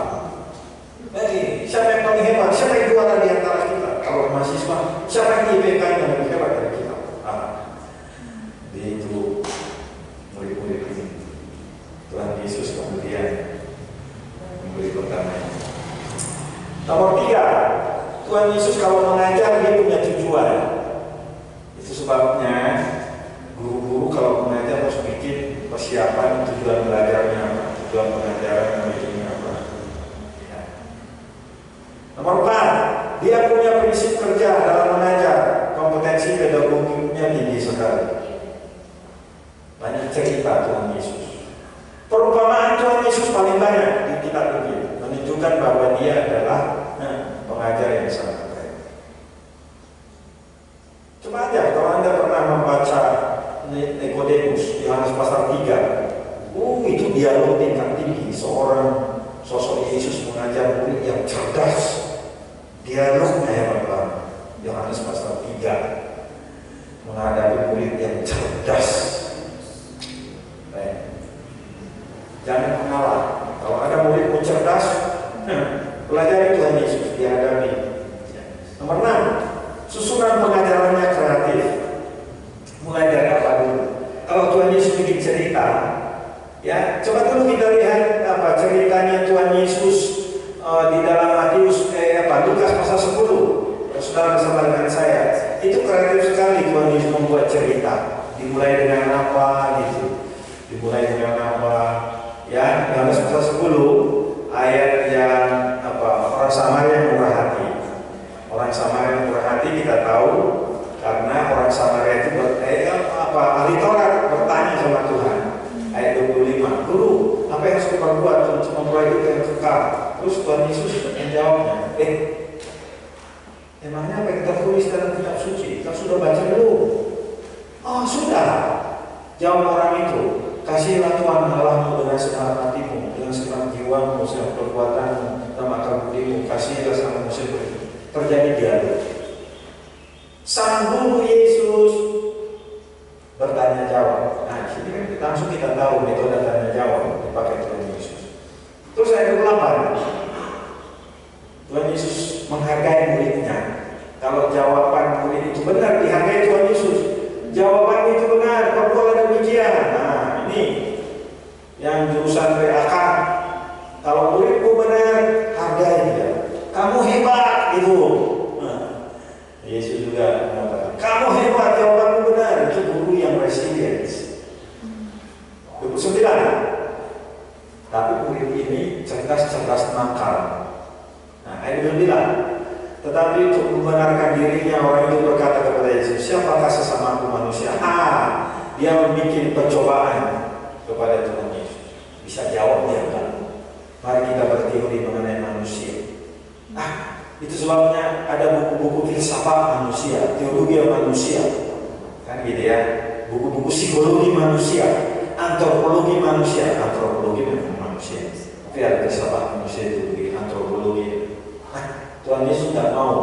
Jadi, siapa yang paling hebat? Siapa yang juara di antara kita? Kalau mahasiswa, siapa yang IPK-nya lebih hebat dari kita? Itu murid-murid ini. Tuhan Yesus kemudian memberi pertanyaan. Nomor 3, Tuhan Yesus kalau mengajar dia punya tujuan. Itu sebabnya guru-guru kalau mengajar harus bikin persiapan tujuan belajarnya apa, tujuan pengajaran ini apa. Ya. Nomor 4, dia punya prinsip kerja dalam mengajar, kompetensi pedagogiknya tinggi sekali. Banyak cerita Tuhan Yesus. Perumpamaan Tuhan Yesus paling banyak di kitab ini menunjukkan bahwa dia adalah pengajar yang sangat baik. Coba aja kalau Anda pernah membaca Nikodemus Yohanes pasal 3, itu dialog tingkat tinggi, seorang sosok Yesus mengajar murid yang cerdas, dialognya hebat banget. Yohanes pasal 3 menghadapi murid yang cerdas. Jangan mengalah. Kalau ada murid pun cerdas, pelajari Tuhan Yesus dihadapi. Nomor 6, susunan pengajarannya kreatif. Mulai dari apa dulu? Kalau Tuhan Yesus bikin cerita, ya coba dulu kita lihat apa ceritanya Tuhan Yesus di dalam Matius Lukas pasal 10. Saudara bersama dengan saya, itu kreatif sekali Tuhan Yesus membuat cerita. Dimulai dengan apa gitu? Dimulai dengan apa? Ya, Yohanes pasal 10 ayat yang orang Samaria yang murah hati. Orang Samaria yang murah hati kita tahu karena orang Samaria itu ahli Taurat bertanya sama Tuhan. Ayat 25, Guru, apa yang harus diperbuat untuk memperoleh hidup yang kekal? Terus Tuhan Yesus menjawabnya, emangnya apa yang tertulis dalam kitab suci? Kau sudah baca belum? Oh sudah. Jawab orang itu, kasihlah Tuhan Allahmu dengan segenap hatimu, dengan segenap jiwamu, segenap perbuatanmu, dan akal budimu. Kasihlah sama manusia beriman. Terjadi dialog. Sang guru Yesus bertanya jawab. Nah, sini kan langsung kita tahu metode tanya jawab dipakai Tuhan Yesus. Terus ayat 28, Tuhan Yesus menghargai muridnya. Kalau jawaban murid itu benar, dihargai Tuhan Yesus. Jawaban itu benar, perbuatan demikian. Nah, ini yang jurusan PAK. Kalau muridmu benar, hargai dia. Kamu hebat itu. Nah, Yesus juga mengatakan, kamu hebat, jawabanmu benar. Itu guru yang resilience. 29. Tapi murid ini cerdas nakal. Nah, ayat 29. Tetapi untuk membenarkan dirinya, orang itu berkata kepada Yesus, siapakah sesamaku manusia? Dia membuat percobaan kepada Tuhan Yesus. Bisa jawab dia kan? Mari kita berteori mengenai manusia. Itu sebabnya ada buku-buku filsafat manusia, teologi manusia, kan gitu ya. Buku-buku psikologi manusia, antropologi manusia, antropologi memang manusia. Tapi ada filsafat manusia, teologi, antropologi. Tuhan Yesus tidak mau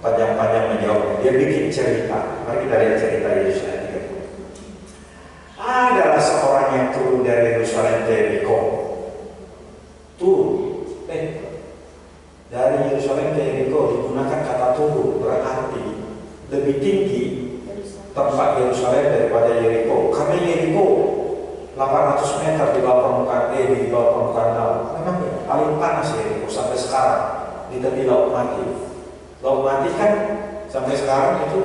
panjang-panjang menjawab. Dia bikin cerita. Mari kita lihat cerita Yesus ayat 30. Adalah seorang yang turun dari Yerusalem ke Yeriko. Dari Yerusalem ke Yeriko digunakan kata turun, berarti lebih tinggi tempat Yerusalem daripada Yeriko. Karena Yeriko 800 meter di bawah permukaan laut. Memang paling panas Yeriko sampai sekarang. Di tepi Laut Mati. Laut Mati kan sampai sekarang itu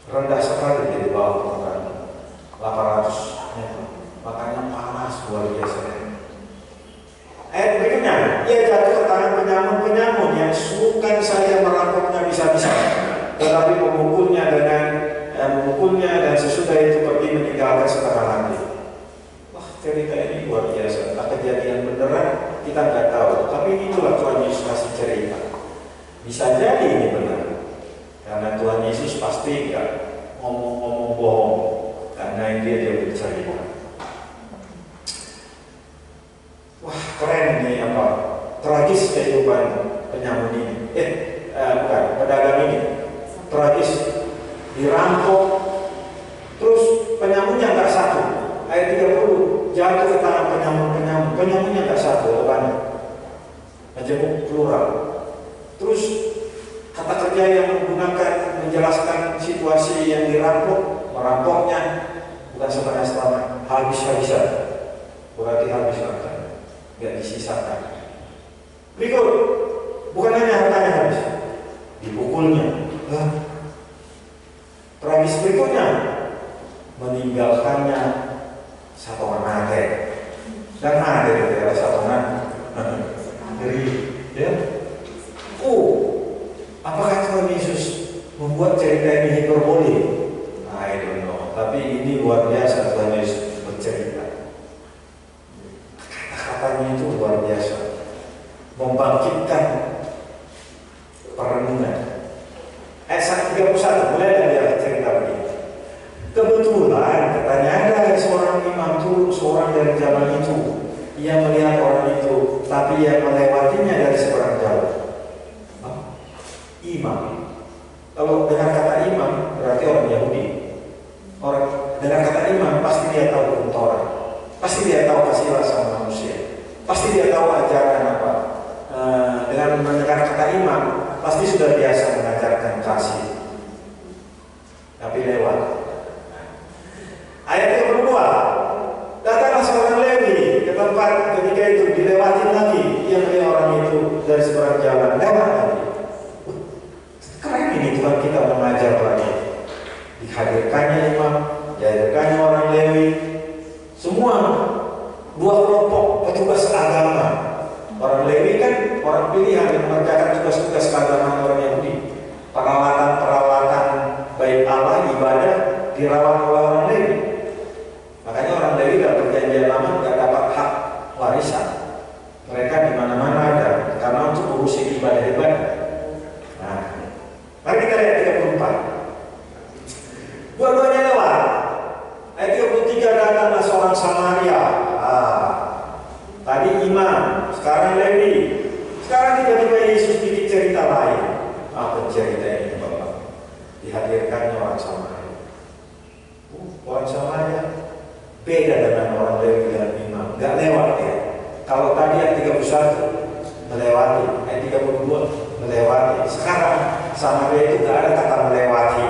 rendah sekali di bawah permukaan 800 meter. Makanya panas luar biasa. Ayat berikutnya, ia jatuh ke tangan penyamun-penyamun tahu. Tapi itulah Tuhan Yesus kasih cerita. Bisa jadi ini benar. Karena Tuhan Yesus pasti nggak ngomong-ngomong bohong. Karena dia bercerita. Wah, keren ini apa? Tragis kehidupan penyamun ini. Bukan, pedagang ini. Tragis. Dirampok. Terus penyamunnya nggak satu. Ayat 30, jatuh ke tangan penyamun. Penyamunnya nggak satu, banyak. Majemuk plural. Terus kata kerja yang menggunakan menjelaskan situasi yang dirampok, merampoknya bukan setengah-setengah, habis-habisan. Berarti habis hartanya, nggak disisakan. Berikut, bukan hanya hartanya habis, dipukulnya. Tragis berikutnya, meninggalkannya satu orang mati. Dan ada di daerah satu orang dari ya. Apakah Tuhan Yesus membuat cerita ini hiperbole? I don't know. Tapi ini luar biasa Tuhan Yesus bercerita. Kata-katanya itu luar biasa, membangkitkan perenungan. Ayat 31 mulai dari cerita begini. Kebetulan katanya ada seorang imam turun seorang dari jabal itu. Ia melihat orang itu, tapi ia melewatinya dari seberang jauh. Imam. Kalau dengar kata imam berarti orang Yahudi. Orang dengar kata imam pasti dia tahu hukum Taurat. Pasti dia tahu kasihlah sama manusia. Pasti dia tahu ajaran apa. Dengan mendengar kata imam pasti sudah biasa mengajarkan kasih. Tapi lewat. Ayat yang kedua, datanglah seorang Lewi ke tempat ketika itu dilewatin lagi. Ia melihat orang itu dari seberang jalan lewat lagi. Keren ini Tuhan kita mengajar lagi. Dihadirkannya imam, dihadirkannya orang Lewi, semua dua kelompok petugas agama. Orang Lewi kan orang pilihan yang mengerjakan tugas-tugas keagamaan orang Yahudi. Peralatan-peralatan baik Allah ibadah dirawat oleh orang Lewi. Makanya orang Lewi dalam perjanjian lama nggak dapat hak warisan. Mereka di mana-mana ada karena untuk urusin ibadah-ibadah. Nah, mari kita lihat 34. Dua-duanya lewat. Ayat 33 datanglah seorang Samaria. Tadi imam, sekarang Lewi. Sekarang tiba-tiba Yesus bikin cerita lain. Apa cerita ini Bapak? Dihadirkannya orang Samaria. Orang Samaria beda dengan orang Lewi dan imam. Gak lewat ya. Kalau tadi ayat 31 melewati, ayat 32 melewati. Sekarang Samaria itu gak ada kata melewati.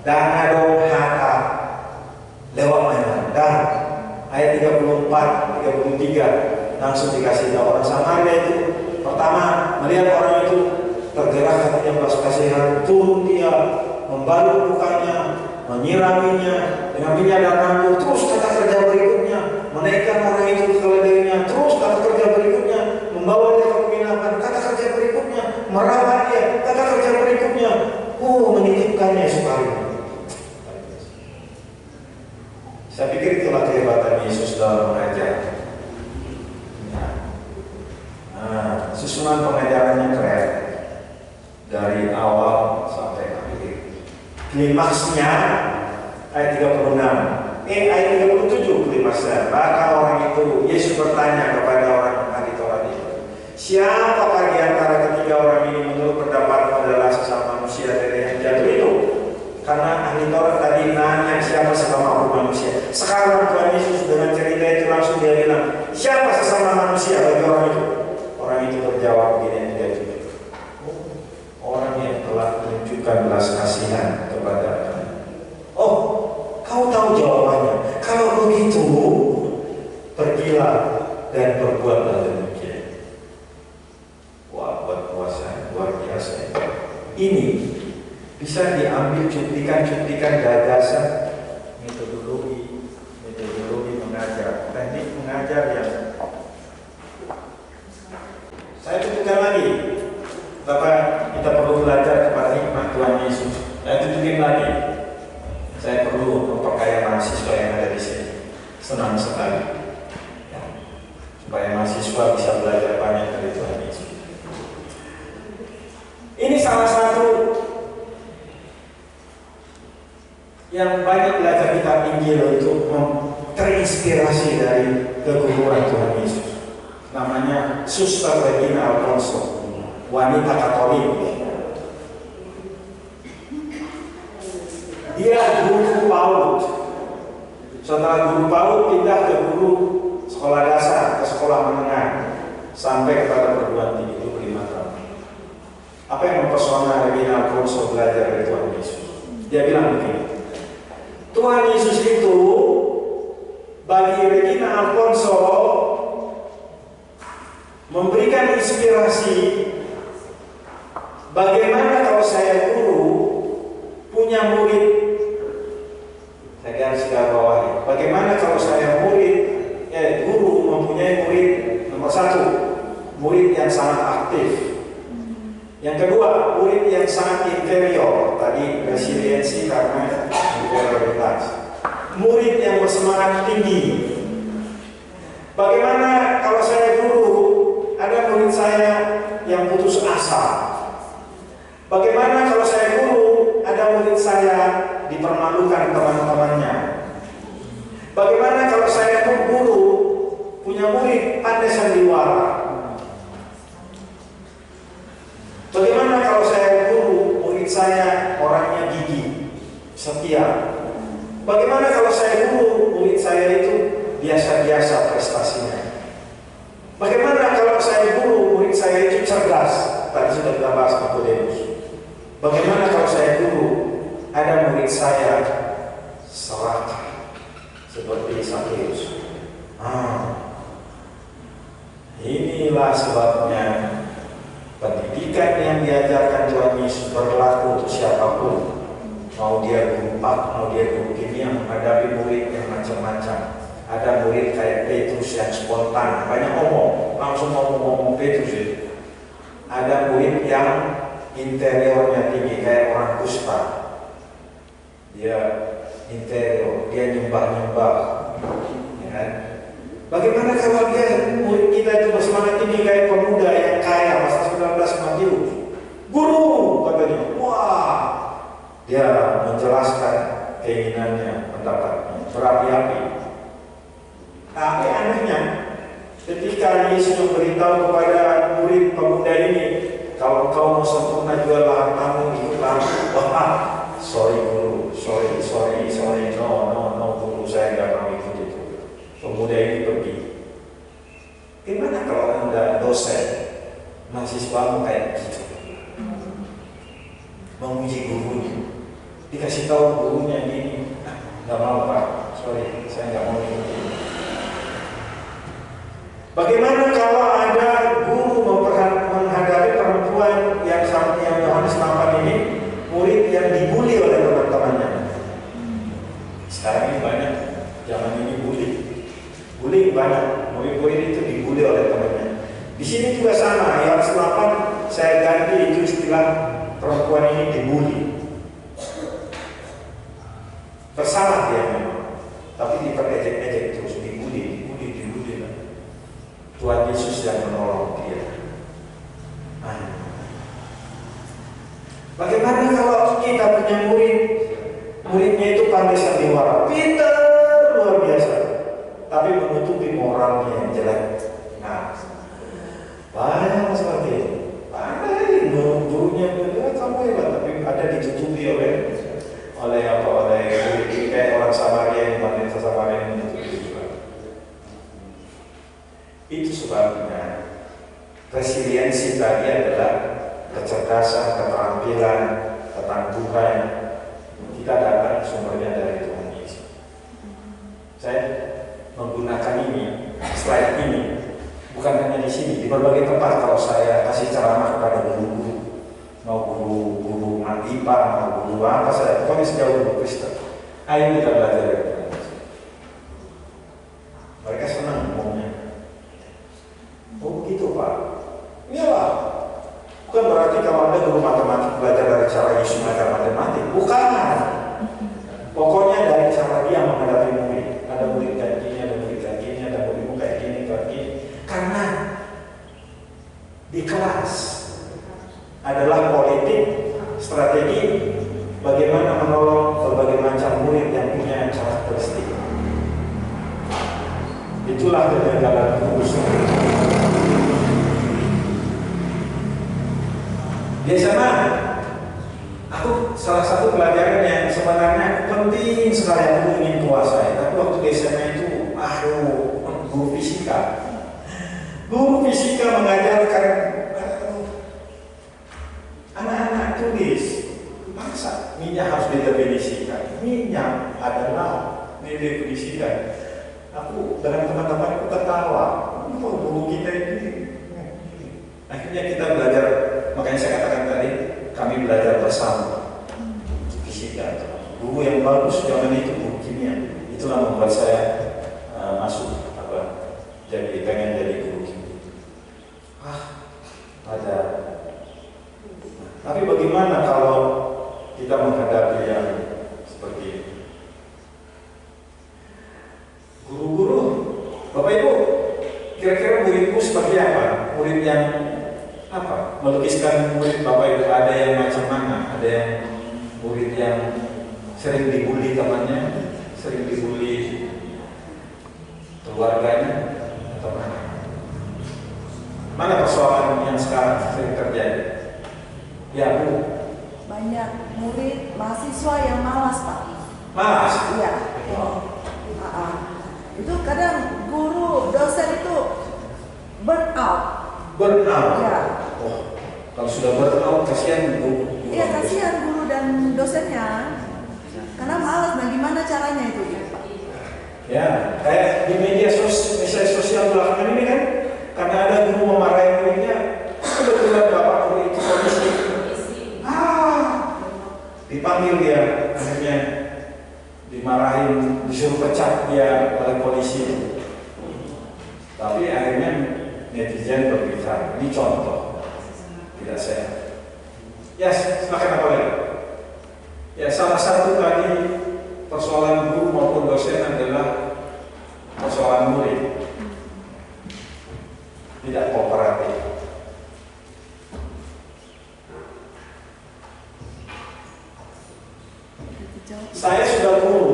Dan ada kata lewat mana. Dan ayat 34, 33 langsung dikasih tahu orang Samaria itu. Pertama melihat orang itu tergerak hatinya belas kasihan, turun dia membalut lukanya, menyiraminya dengan minyak dan anggur. Terus kata kerja berikutnya menaikkan orang itu ke keledainya. Terus kata kerja berikutnya membawa dia ke penginapan. Kata kerja berikutnya merawat dia. Kata kerja berikutnya menitipkannya sekali. Saya pikir itulah kehebatan Yesus dalam mengajar. Susunan pengajarannya keren dari awal sampai akhir. Klimaksnya ayat 36. Ayat 37 klimaksnya. Maka orang itu Yesus bertanya kepada orang ahli Taurat itu, siapakah di antara ketiga orang ini menurut pendapat adalah sesama manusia dari yang jatuh itu? Karena ahli Taurat tadi nanya siapa sesama manusia. Sekarang Tuhan Yesus dengan cerita itu langsung dia bilang, siapa sesama manusia bagi orang itu? Orang itu berjawab begini, dia juga. Orang yang telah menunjukkan belas kasihan kepada kami. Oh, kau tahu jawabannya. Kalau begitu, pergilah dan berbuatlah demikian. Wah, buat puasa luar biasa. Ini bisa diambil cuplikan-cuplikan gagasan metodologi mengajar, teknik mengajar yang saya tunjukkan lagi. Bapak, kita perlu belajar kepada hikmat Tuhan Yesus. Saya tunjukin lagi. Saya perlu memperkaya mahasiswa yang ada di sini. Senang sekali. Supaya mahasiswa bisa belajar banyak Injil untuk terinspirasi dari keguruan Tuhan Yesus. Namanya Suster Regina Alfonso, wanita Katolik. Dia guru PAUD. Setelah guru PAUD pindah ke guru sekolah dasar, ke sekolah menengah, sampai kepada perguruan tinggi 25 tahun. Apa yang mempesona Regina Alfonso belajar dari Tuhan Yesus? Dia bilang begini, Tuhan Yesus itu bagi Regina Alfonso memberikan inspirasi bagaimana kalau saya guru punya murid, saya garis bawahi, bagaimana kalau saya guru mempunyai murid nomor 1, murid yang sangat aktif. Yang kedua, murid yang sangat inferior, tadi resiliensi karena inferioritas. Murid yang bersemangat tinggi. Bagaimana kalau saya guru, ada murid saya yang putus asa? Bagaimana kalau saya guru, ada murid saya dipermalukan teman-temannya? Bagaimana kalau saya guru, punya murid pandai sandiwara? Bagaimana kalau saya guru, murid saya orangnya gigih, setia? Bagaimana kalau saya guru, murid saya itu biasa-biasa prestasinya? Bagaimana kalau saya guru, murid saya itu cerdas? Tadi sudah kita bahas Nikodemus. Bagaimana kalau saya guru, ada murid saya serakah seperti Sakeus? Inilah sebabnya pendidikan yang diajarkan Tuhan Yesus berlaku untuk siapapun. Mau dia guru PAK, mau dia guru kimia, menghadapi murid yang macam-macam. Ada murid kayak Petrus yang spontan, banyak ngomong, langsung ngomong Petrus itu. Ada murid yang interiornya tinggi kayak orang kusta. Dia interior, dia nyembah-nyembah. Ya kan? Bagaimana kalau dia murid kita itu bersemangat tinggi kayak pemuda yang kaya, pasal 19 Matius? Guru, katanya, wah, dia menjelaskan keinginannya, pendapatnya, berapi-api. Tapi anehnya, ketika Yesus memberitahu kepada murid pemuda ini, kalau kau mau sempurna jualah hartamu, ikutlah. Wah, sorry guru, sorry, no guru, saya nggak mau ikut itu. Pemuda ini pergi. Gimana kalau Anda dosen, mahasiswamu kayak gitu, memuji gurunya, dikasih tahu gurunya gini, nggak mau Pak, sorry, saya nggak mau ikut ini. Bagaimana kalau ada guru menghadapi perempuan yang seperti yang Yohanes tampan ini, murid yang dibully oleh teman-temannya? Sekarang ini banyak, zaman ini bullying banyak, murid-murid itu dibully oleh temannya. Di sini juga sama, Yohanes 8 saya ganti itu istilah perempuan ini dibully. Bersalah dia memang, tapi diperejek-ejek terus, dibully. Tuhan Yesus yang menolong dia. Bagaimana kalau kita punya muridnya itu pandai sandiwara, pintar luar biasa, tapi menutupi moralnya yang jelek? Nah, banyak seperti itu. Pandai gurunya kamu hebat, tapi ada ditutupi oleh kayak orang Samaria yang wanita Samaria yang menutupi juga. Itu sebabnya resiliensi tadi adalah kecerdasan, keterampilan, ketangguhan. Kita dapat sumbernya dari Tuhan Yesus. Saya menggunakan slide ini bukan hanya di sini, di berbagai tempat. Kalau saya kasih ceramah kepada guru-guru, mau guru IPA, mau guru apa saja, pokoknya sejauh guru Kristen, ayo kita belajar dari Tuhan Yesus. Mereka senang ngomongnya. Oh begitu Pak? Iyalah. Bukan berarti kalau Anda guru matematik belajar dari cara Yesus mengajar matematik. Bukan. Pokoknya dari cara dia menghadapi murid. Ada murid kayak gini, ada murid kayak gini, ada muridmu kayak gini, kayak gini. Karena di kelas adalah politik, strategi, bagaimana menolong berbagai macam murid yang punya karakteristik. Itulah kegagalan guru. Biasanya aku salah satu pelajaran yang sebenarnya penting sekali aku ingin kuasai, tapi waktu di SMA itu, guru fisika. Guru fisika mengajarkan anak-anak tulis, masa minyak harus didefinisikan. Minyak adalah didefinisikan. Aku dengan teman-temanku tertawa. Guru kita ini. Akhirnya kita belajar. Makanya saya katakan tadi, kami belajar bersama fisika. Guru yang bagus zaman itu guru kimia. Itulah membuat saya masuk jadi pengen jadi guru kimia. Ada. Tapi bagaimana kalau kita menghadapi yang seperti ini? Guru-guru, Bapak Ibu, kira-kira muridku seperti apa? Murid yang apa? Melukiskan murid Bapak Ibu, ada yang macam mana? Ada yang murid yang sering dibully temannya, sering dibully keluarganya, atau mana? Mana persoalan yang sekarang sering terjadi? Ya Bu. Banyak murid mahasiswa yang malas Pak. Malas? Iya. Itu kadang guru dosen itu burn out. Burn out? Ya. Oh, kalau sudah burn out kasihan guru. Iya kasihan guru dan dosennya. Karena malas, nah gimana caranya itu? Ya, kayak di media sosial belakangan ini kan, karena ada guru memarahi muridnya, kebetulan bapak guru itu polisi, dipanggil dia, akhirnya dimarahin, disuruh pecat dia oleh polisi. Tapi akhirnya netizen berbicara, ini contoh, tidak sehat. Ya, silakan apa lagi? Ya, salah satu tadi persoalan guru maupun dosen adalah persoalan murid tidak kooperatif. Saya sudah guru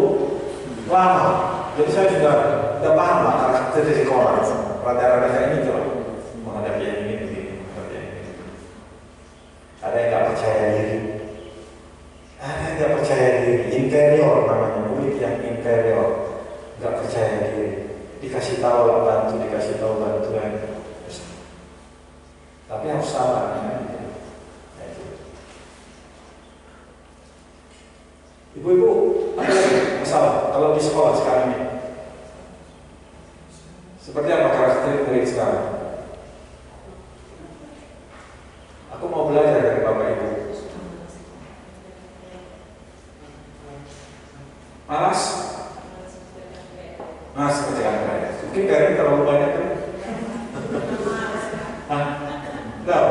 lama, jadi saya sudah paham lah karakter dari orang. Rada-rada kayak ini coba menghadapi yang ini begini, menghadapi yang ini. Ada yang nggak percaya diri. Nggak percaya diri, inferior namanya, murid yang inferior, nggak percaya diri, dikasih tahu lah bantu, dikasih tahu bantuan, tapi harus sabar. Ibu-ibu, ada lagi masalah kalau di sekolah sekarang ini? Seperti apa karakter murid sekarang? Aku mau belajar dari Bapak Ibu. Malas? Malas kerjaan saya. Mungkin dari terlalu banyak kan? Enggak.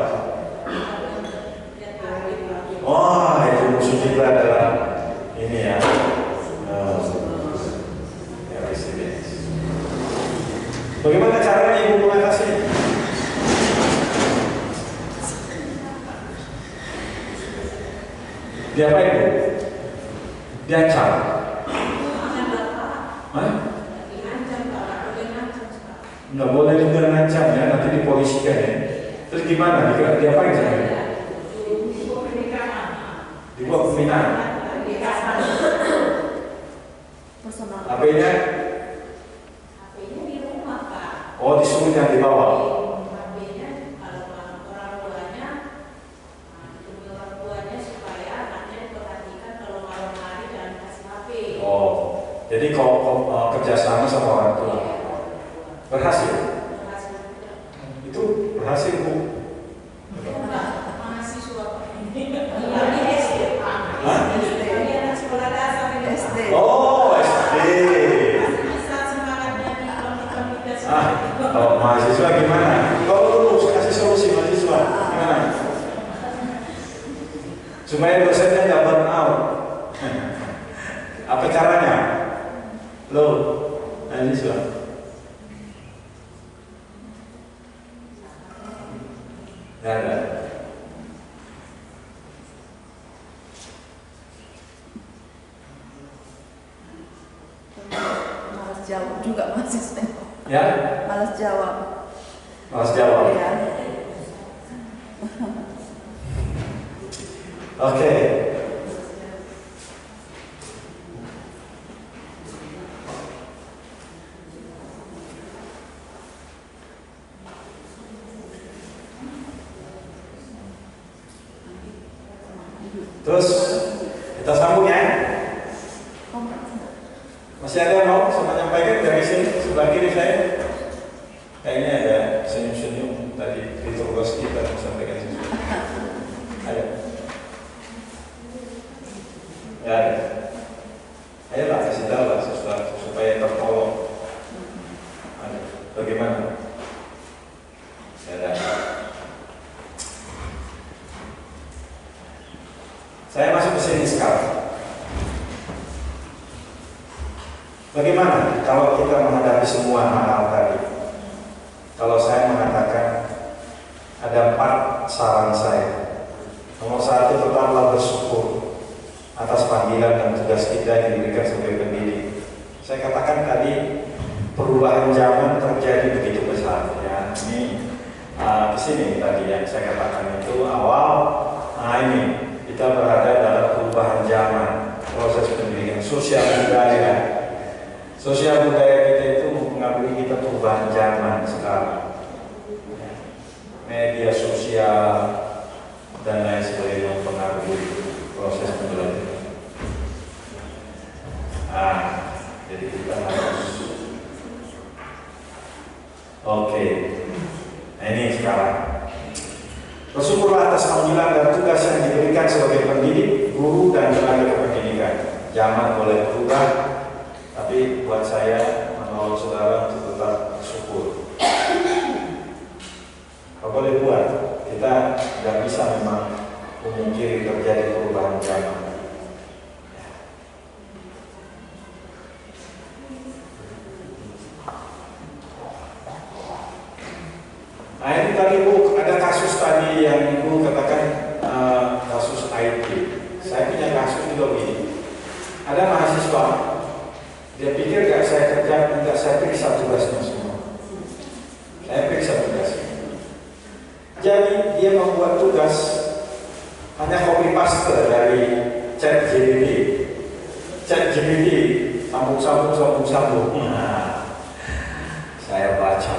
Oh, itu musuh kita adalah ini ya. Resilience. Bagaimana caranya Ibu mengatasi? Dia apa Ibu? Dia cara. Nggak boleh juga ngancam ya, nanti dipolisikan ya. Terus gimana? Diapain caranya? Dibuat pembinaan. HP-nya? HP-nya di rumah Pak. Oh, disuruh jangan dibawa. HP-nya kalau orang tuanya supaya anaknya diperhatikan kalau malam hari jangan kasih HP. Oh, jadi kalau kerjasama sama orang tua. Berhasil? Itu berhasil Bu? Mahasiswa ini SD Pak. Ini anak sekolah dasar ini SD. Oh, SD. Bisa semangatnya di komunitas. Kalau mahasiswa gimana? Kalau lulus kasih solusi mahasiswa gimana? Supaya dosennya nggak burn out. Apa caranya? Loh, mahasiswa. Nggak ada. juga mahasiswa. Ya, Malas jawab. malas jawab. Ya. Oke. Terus kita sambung ya. Masih ada yang mau saya menyampaikan dari sini sebelah kiri saya? Kayaknya ada senyum-senyum tadi di tugas kita menyampaikan sesuatu. Ayo. Ya ada. Ayolah kasih tahu lah sesuatu supaya tertolong. Ada. Bagaimana? Ya ada. Saya masuk ke sini sekarang. Bagaimana kalau kita menghadapi semua hal-hal tadi? Kalau saya mengatakan ada 4 saran saya. Nomor 1, tetaplah bersyukur atas panggilan dan tugas kita yang diberikan sebagai pendidik. Saya katakan tadi perubahan zaman terjadi begitu besar. Ya, ini di sini tadi yang saya katakan itu awal. Nah ini kita berada dalam perubahan zaman, proses pendidikan sosial budaya. Sosial budaya kita itu mempengaruhi kita perubahan zaman sekarang. Media sosial dan lain sebagainya mempengaruhi proses pembelajaran. Jadi kita harus oke. Nah ini sekarang. Bersyukurlah atas panggilan dan tugas yang diberikan sebagai pendidik, guru dan tenaga kependidikan. Zaman boleh berubah, tapi buat saya menolong saudara untuk tetap bersyukur. Apa boleh buat? Kita tidak bisa memang memungkiri terjadi perubahan zaman. Nah ini tadi Bu, ada kasus tadi yang Ibu katakan kasus IT. Saya punya kasus juga begini. Ada mahasiswa, dia pikir gak saya kerja, enggak saya periksa tugasnya semua. Saya periksa tugasnya. Jadi dia membuat tugas hanya copy paste dari ChatGPT. ChatGPT sambung. Nah, saya baca.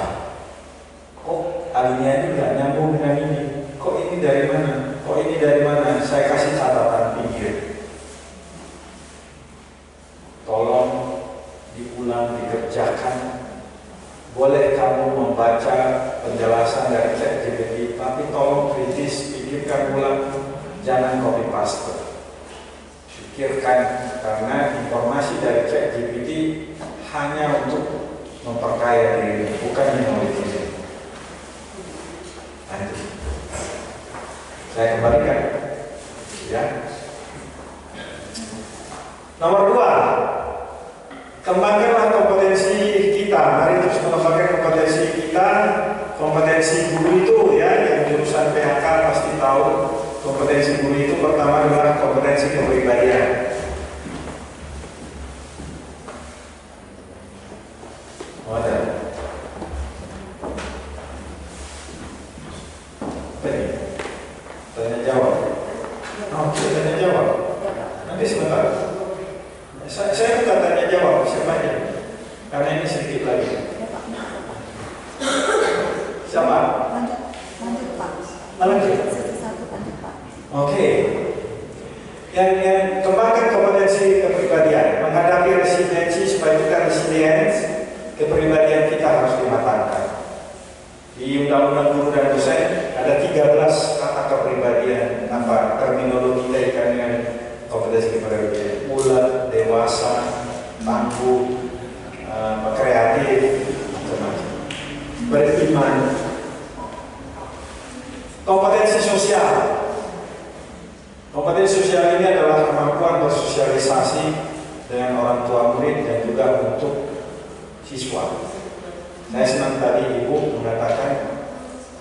Kok alinea ini nggak nyambung dengan ini? Kok ini dari mana? Kok ini dari mana? Saya kasih catatan pinggir. Tolong diulang, dikerjakan. Boleh kamu membaca penjelasan dari ChatGPT, tapi tolong kritis, pikirkan ulang, jangan copy paste. Pikirkan, karena informasi dari ChatGPT hanya untuk memperkaya diri, bukan minoritas. Nanti saya kembalikan, ya. Nomor 2, kembangkanlah kompetensi kita. Mari terus mengembangkan kompetensi kita. Kompetensi guru itu, ya, yang jurusan PHK pasti tahu. Kompetensi guru itu pertama adalah kompetensi kepribadian. Ada. Tanya jawab. Oke, tanya jawab. Nanti sebentar. Saya bukan tanya jawab, siapanya? Karena ini sedikit lagi. Siapa? Lanjut Pak. Lanjut. Satu lanjut Pak. Oke. Yang kembangkan kompetensi kepribadian, menghadapi resiliensi supaya kita resilient, kepribadian kita harus dimatangkan. Di Undang-Undang Guru dan Dosen ada 13 kata kepribadian, terminologi kaitan dengan kompetensi kepribadian: ulet, dewasa, tangguh, kreatif, macam-macam. Beriman. Kompetensi sosial. Kompetensi sosial ini adalah kemampuan bersosialisasi dengan orang tua murid dan juga untuk siswa. Saya senang tadi Ibu mengatakan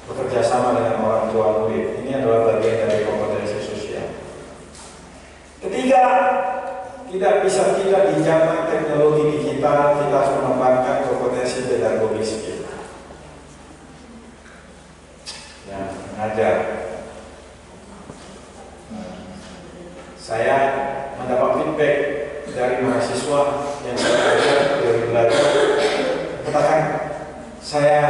bekerja sama dengan orang tua murid. Ini adalah bagian dari kompetensi sosial. Ketiga, tidak bisa tidak di zaman teknologi digital. kita harus mengembangkan kompetensi pedagogis kita. Ya, mengajar. Saya mendapat feedback dari mahasiswa yang saya ajar dari belajar, katakan saya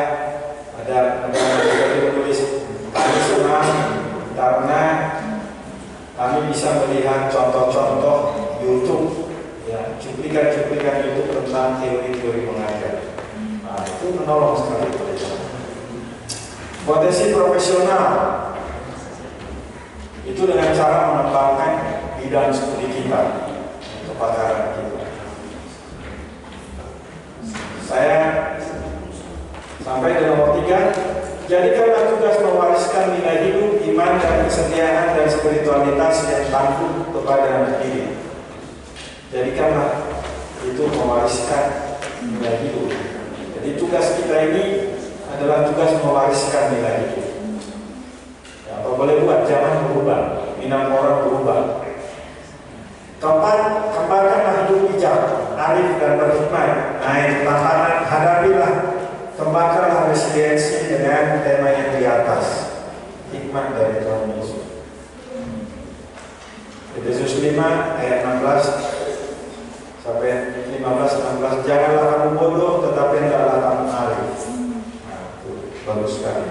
ada menulis, kami senang karena kami bisa melihat contoh-contoh YouTube, ya, cuplikan-cuplikan YouTube tentang teori-teori mengajar. Nah, itu menolong sekali bagi saya. Potensi profesional itu dengan cara mengembangkan bidang studi kita, kepakaran kita. Saya sampai ke nomor 3. Jadikanlah tugas mewariskan nilai hidup, iman dan kesetiaan dan spiritualitas yang tangguh kepada anak diri. Jadikanlah itu mewariskan nilai hidup. Jadi tugas kita ini adalah tugas mewariskan nilai hidup. Ya, apa boleh buat, zaman berubah, minat orang berubah. Keempat, kembangkanlah hidup bijak, arif dan berhikmat. Nah, itu tantangan, hadapilah. Kembangkanlah resiliensi dengan tema yang di atas, hikmat dari Tuhan Yesus. Efesus 5 ayat 16 sampai 15-16. Janganlah kamu bodoh, tetapi hendaklah kamu arif. Nah, itu bagus sekali.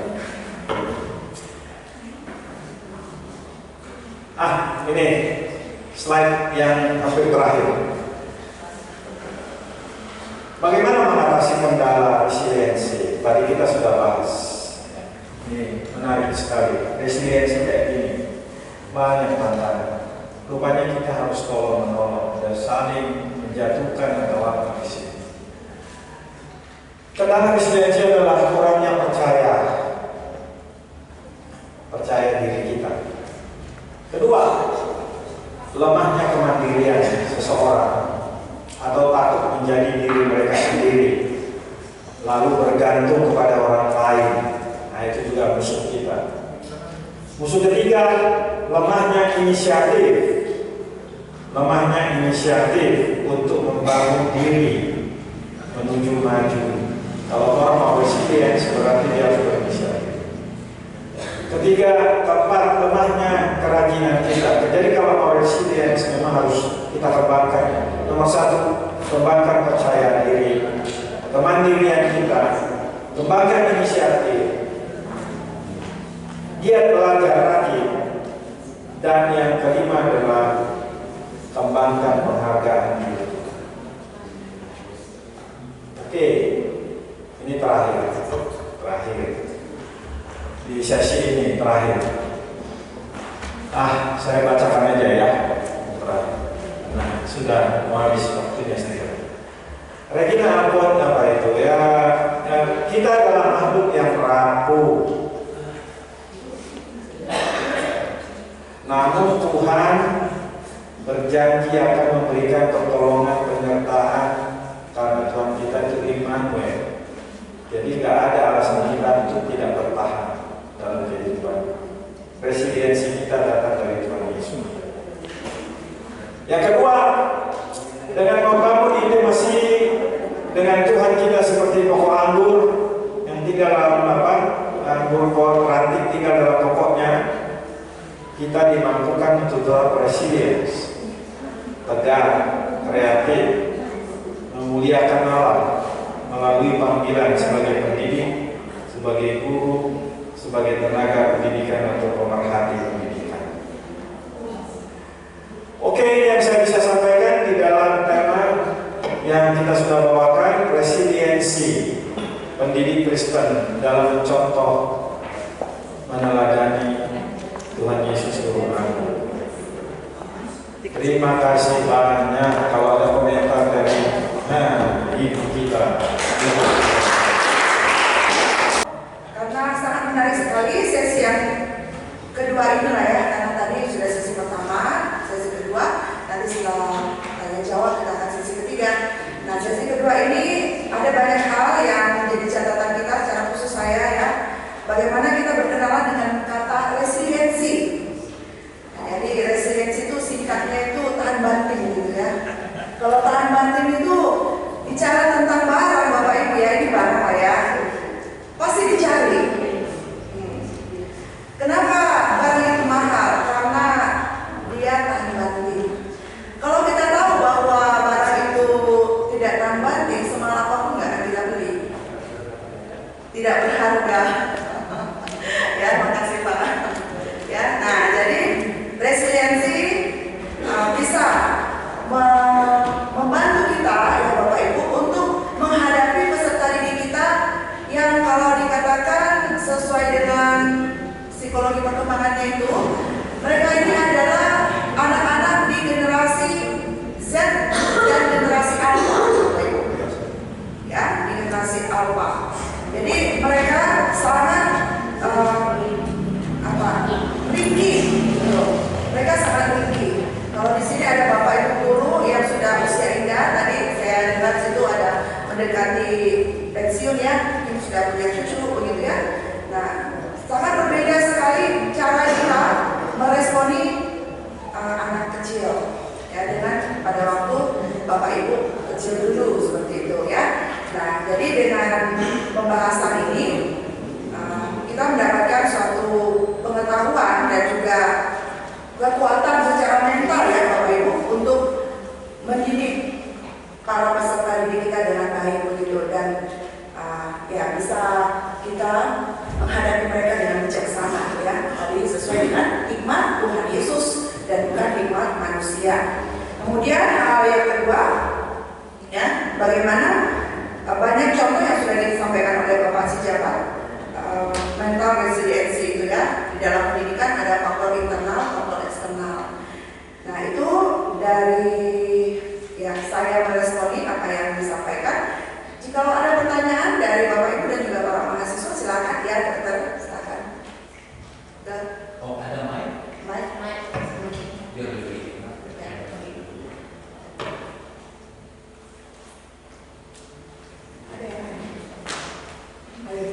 Ini slide yang hampir terakhir. Bagaimana mengatasi kendala resiliensi? Tadi kita sudah bahas. Ini menarik sekali. Resiliensi kayak gini, banyak tantangan. Rupanya kita harus tolong menolong dan saling menjatuhkan atau apa di sini. Kendala resiliensi adalah kurangnya percaya diri kita. Kedua, lemahnya kemandirian seseorang atau takut menjadi diri mereka sendiri, lalu bergantung kepada orang lain. Nah, itu juga musuh kita. Musuh ketiga, lemahnya inisiatif untuk membangun diri menuju maju. Kalau orang mau resilience, berarti dia harus berinisiatif. Ketiga, keempat, lemahnya kerajinan kita. Jadi kalau mau resilience memang harus kita kembangkan. Nomor 1, kembangkan percaya diri, kemandirian kita, kembangkan inisiatif, giat belajar rajin, dan yang kelima adalah kembangkan penghargaan diri. Oke, ini terakhir di sesi ini terakhir. Saya bacakan aja ya. Nah, sudah mau habis waktunya sendiri. Regina Ambon apa itu ya? Kita adalah makhluk yang rapuh. Namun Tuhan berjanji akan memberikan pertolongan penyertaan karena Tuhan kita itu Immanuel. Jadi nggak ada alasan kita untuk tidak bertahan dalam kehidupan. Resiliensi kita datang dari Tuhan Yesus. Yang kedua, dengan membangun intimasi dengan Tuhan kita seperti pokok anggur yang tinggal dalam anggur pohon ranting tinggal dalam pokoknya, kita dimampukan untuk tetap resilience, tegar, kreatif, memuliakan Allah melalui panggilan sebagai pendidik, sebagai guru, sebagai tenaga pendidikan atau pemerhati pendidikan. Oke, yang saya bisa sampaikan di dalam tema yang kita sudah bawakan, resiliensi pendidik Kristen dalam contoh meneladani Tuhan Yesus Guru Agung. Terima kasih banyak. Kalau ada komentar dari ibu kita. Karena sangat menarik sekali sesi yang kedua ini lah ya. Karena tadi sudah sesi pertama, sesi kedua, nanti setelah tanya jawab kita akan sesi ketiga. Nah, sesi kedua ini ada banyak hal yang menjadi catatan kita secara khusus saya ya. Bagaimana kita berkenalan dengan kata resiliensi. Nah, jadi resiliensi itu singkatnya itu tahan banting gitu ya. Kalau tahan banting itu kronologi perkembangannya itu, mereka ini adalah anak-anak di generasi Z dan generasi Alpha, ya, di generasi Alpha. Jadi mereka sangat tinggi, gitu. Mereka sangat tinggi. Kalau di sini ada bapak ibu guru yang sudah usia indah, tadi saya dengar situ ada mendekati pensiun ya, yang sudah punya cucu begitu ya. Nah, sangat berbeda sekali cara kita meresponi anak kecil ya dengan pada waktu bapak ibu kecil dulu seperti itu ya. Nah, jadi dengan pembahasan ini kita mendapatkan suatu pengetahuan dan juga kekuatan secara mental ya Bapak Ibu untuk mendidik para peserta didik kita dengan baik begitu, dan ya bisa kita menghadapi mereka dengan bijaksana ya, tadi sesuai dengan hikmat Tuhan Yesus dan bukan hikmat manusia. Kemudian hal yang kedua ya, bagaimana banyak contoh yang sudah disampaikan oleh Bapak Sijabat, mental resiliency itu ya, di dalam pendidikan ada faktor internal, faktor eksternal. Nah itu dari yang saya meresponi apa yang disampaikan. Jika ada pertanyaan dari Bapak Ibu dan juga para mahasiswa, silakan ya, dokter, silakan. Oh, ada mic? Mic. Biar lebih. Ada yang lain? Ayo.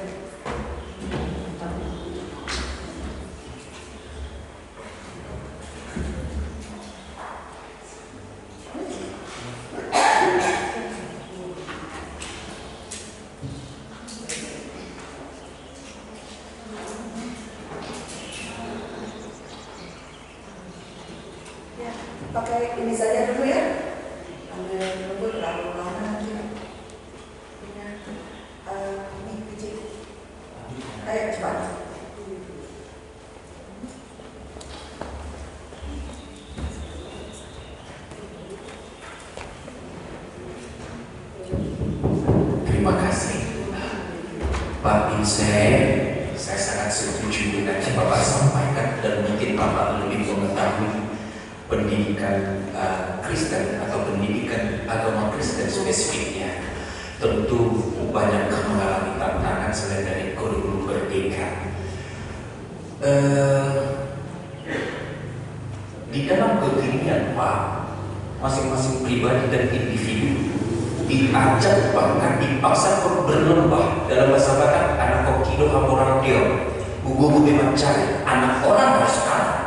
Pakai ini saja dulu ya, ambil dulu terlalu lama nanti. Ini kecil. Ayo cepat. Terima kasih Pak Vincent. Saya sangat setuju dengan yang Bapak sampaikan, dan mungkin Bapak lebih mengetahui pendidikan Kristen atau pendidikan agama Kristen spesifiknya. Tentu banyak mengalami tantangan selain dari kurikulum Merdeka. Di dalam kekinian Pak, masing-masing pribadi dan individu diajak bahkan dipaksa berlembah. Dalam bahasa Batak, anak kokido hamorang dia, gugu memang cari anak orang harus kalah.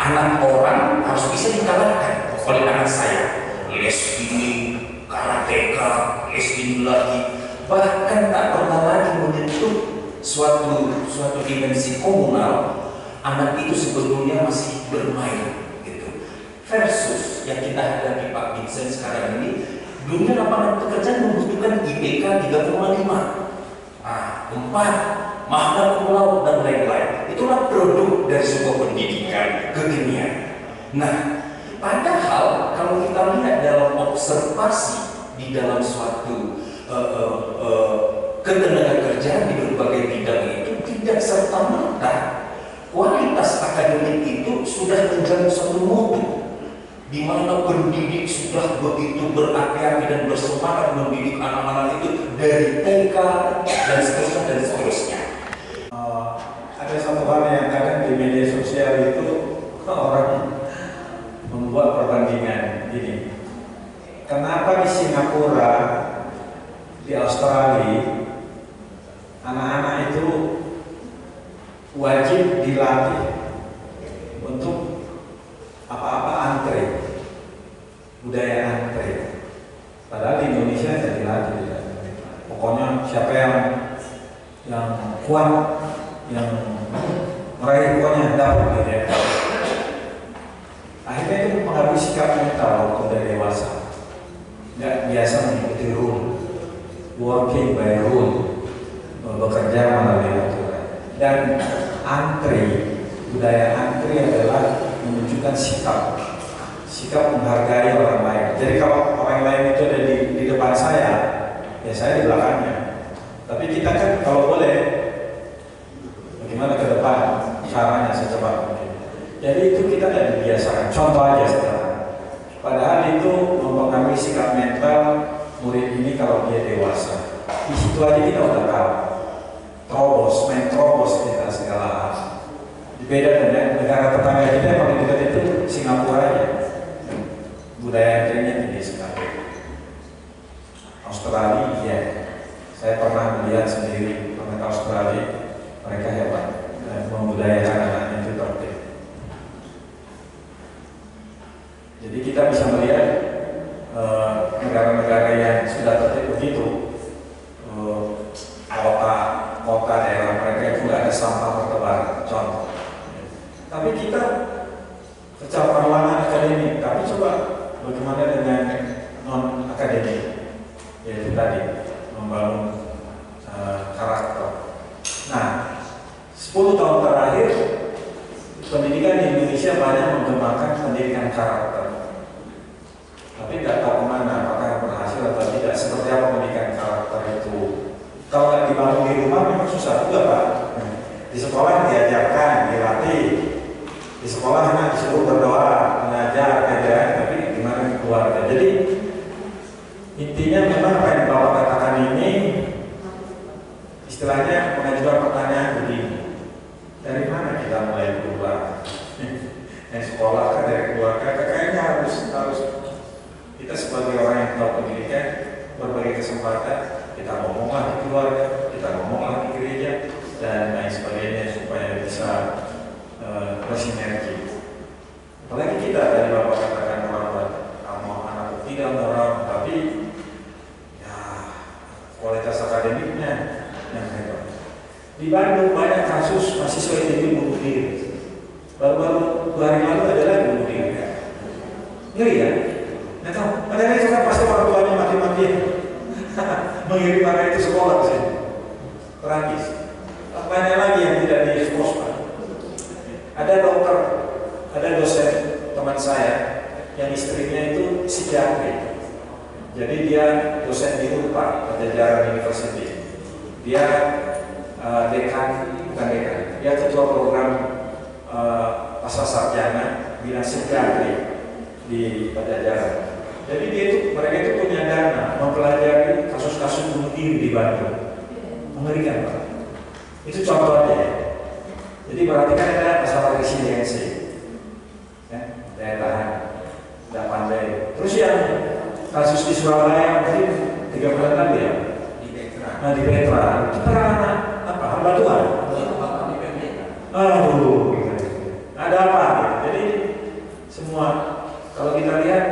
Anak orang harus bisa dikalahkan oleh anak saya. Les ini, karateka, les ini lagi, bahkan tak pernah lagi menyentuh suatu dimensi komunal. Anak itu sebetulnya masih bermain gitu. Versus yang kita hadapi Pak Vincent sekarang ini, dunia lapangan pekerjaan membutuhkan IPK 3,5, 4, mahal cum laude dan lain-lain. Itulah produk dari sebuah pendidikan kekinian. Nah, padahal kalau kita lihat dalam observasi di dalam suatu ketenagakerjaan di berbagai bidang itu, tidak serta-merta kualitas akademik itu sudah menjadi suatu mutu, di mana pendidik sudah begitu berapi-api dan bersemangat mendidik anak-anak itu dari TK dan seterusnya. Ada satu hal yang kadang di media sosial itu orang membuat perbandingan gini. Kenapa di Singapura, di Australia, anak-anak itu wajib dilatih untuk apa-apa antre, budaya antre. Padahal di Indonesia tidak dilatih. Pokoknya siapa yang kuat, yang meraih pokoknya dapat gitu ya. Akhirnya itu mempengaruhi sikap mental waktu dari dewasa. Nggak biasa mengikuti rule, working by rule, bekerja melalui aturan. Dan antri, budaya antri adalah menunjukkan sikap menghargai orang lain. Jadi kalau orang lain itu ada di depan saya, ya saya di belakangnya. Tapi kita kan kalau boleh, bagaimana gimana ke depan caranya secepat mungkin. Jadi itu kita tidak dibiasakan. Contoh aja sekarang. Padahal itu mempengaruhi sikap mental murid ini kalau dia dewasa. Di situ aja kita udah tahu. Main terobos kita segala hal. Beda dengan negara tetangga kita yang paling dekat itu Singapura aja. Budaya enternya tinggi sekali. Australia, ya. Saya pernah melihat sendiri orang Australia, mereka hebat dan membudayakan anak-anaknya itu tertib. Jadi kita bisa melihat negara-negara yang sudah tertib begitu, kota daerah mereka itu nggak ada sampah bertebaran, contoh. Tapi kita kecaparlangan akademik, tapi coba bagaimana dengan non akademik, yaitu tadi membangun karakter. Nah, 10 tahun terakhir pendidikan di Indonesia banyak mengembangkan pendidikan karakter. Tapi nggak tahu kemana, apakah berhasil atau tidak. Seperti apa pendidikan karakter itu? Kalau nggak dibangun di rumah memang susah juga, Pak. Di sekolah diajarkan, dilatih. Di sekolah anak disuruh berdoa, mengajar, tapi gimana di keluarga. Jadi intinya memang apa yang Bapak katakan ini, istilahnya mengajukan pertanyaan begini. Dari mana kita mulai berubah? Yang sekolah kan dari keluarga, kayaknya harus kita sebagai orang yang tahu pendidikan berbagai kesempatan, kita ngomonglah di keluarga, kita ngomonglah di gereja dan lain sebagainya supaya bisa bersinergi. Apalagi kita dari Bapak katakan mau anak tidak orang, tapi ya kualitas akademiknya yang hebat. Di Bandung banyak kasus mahasiswa ITB bunuh diri. Baru-baru 2 hari lalu ada lagi bunuh diri. Ngeri ya? Nah tahu, padahal itu kan pasti orang tuanya mati-mati mengirim anak itu sekolah ke sini. Tragis. Banyak lagi yang tidak diekspos, Pak. Ada dokter, ada dosen teman saya yang istrinya itu psikiatri. Jadi dia dosen di UNPAD, Pajajaran University. Dia bukan dekan, dia ketua program pasca sarjana bidang psikiatri di Pajajaran. Jadi mereka itu punya dana mempelajari kasus-kasus bunuh diri di Bandung. Mengerikan, Pak. Itu contoh aja ya. Jadi berarti kan ada masalah resiliensi, ya, daya tahan, tidak pandai. Terus yang kasus di Surabaya mungkin 3 bulan lalu ya, di Petra. Nah di Petra, itu karena apa? Hamba Tuhan. Ada apa? Jadi semua kalau kita lihat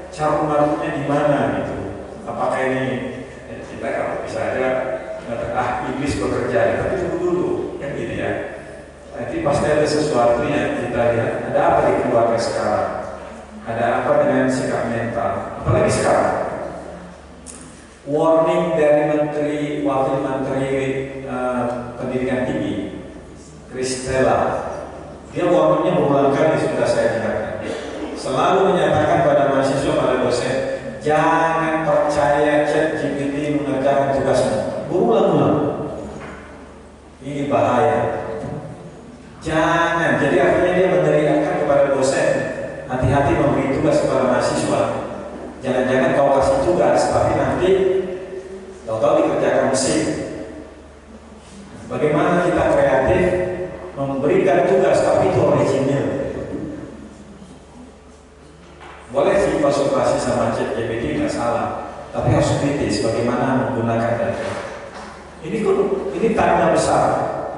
cara marutnya di mana gitu. Apakah ini kita kalau bisa ada iblis bekerja, tapi tunggu dulu kan gitu ya. Nanti pasti ada sesuatu yang kita lihat. Ada apa di keluarga sekarang? Ada apa dengan sikap mental? Apalagi sekarang. Warning dari Wakil Menteri Pendidikan Tinggi, Kristela. Dia warningnya berulang kali sudah saya dengarkan. Selalu menyatakan pada mahasiswa, pada dosen, jangan percaya ChatGPT mengerjakan tugasmu. Berulang-ulang. Ini bahaya. Jangan. Jadi akhirnya dia meneriakkan kepada dosen, hati-hati memberi tugas kepada mahasiswa. Jangan-jangan kau kasih tugas, tapi nanti tahu-tahu dikerjakan mesin. Bagaimana kita kreatif memberikan tugas, tapi itu original. Boleh sih konsultasi sama ChatGPT, nggak salah, tapi harus kritis bagaimana menggunakan data. Ini tanda besar.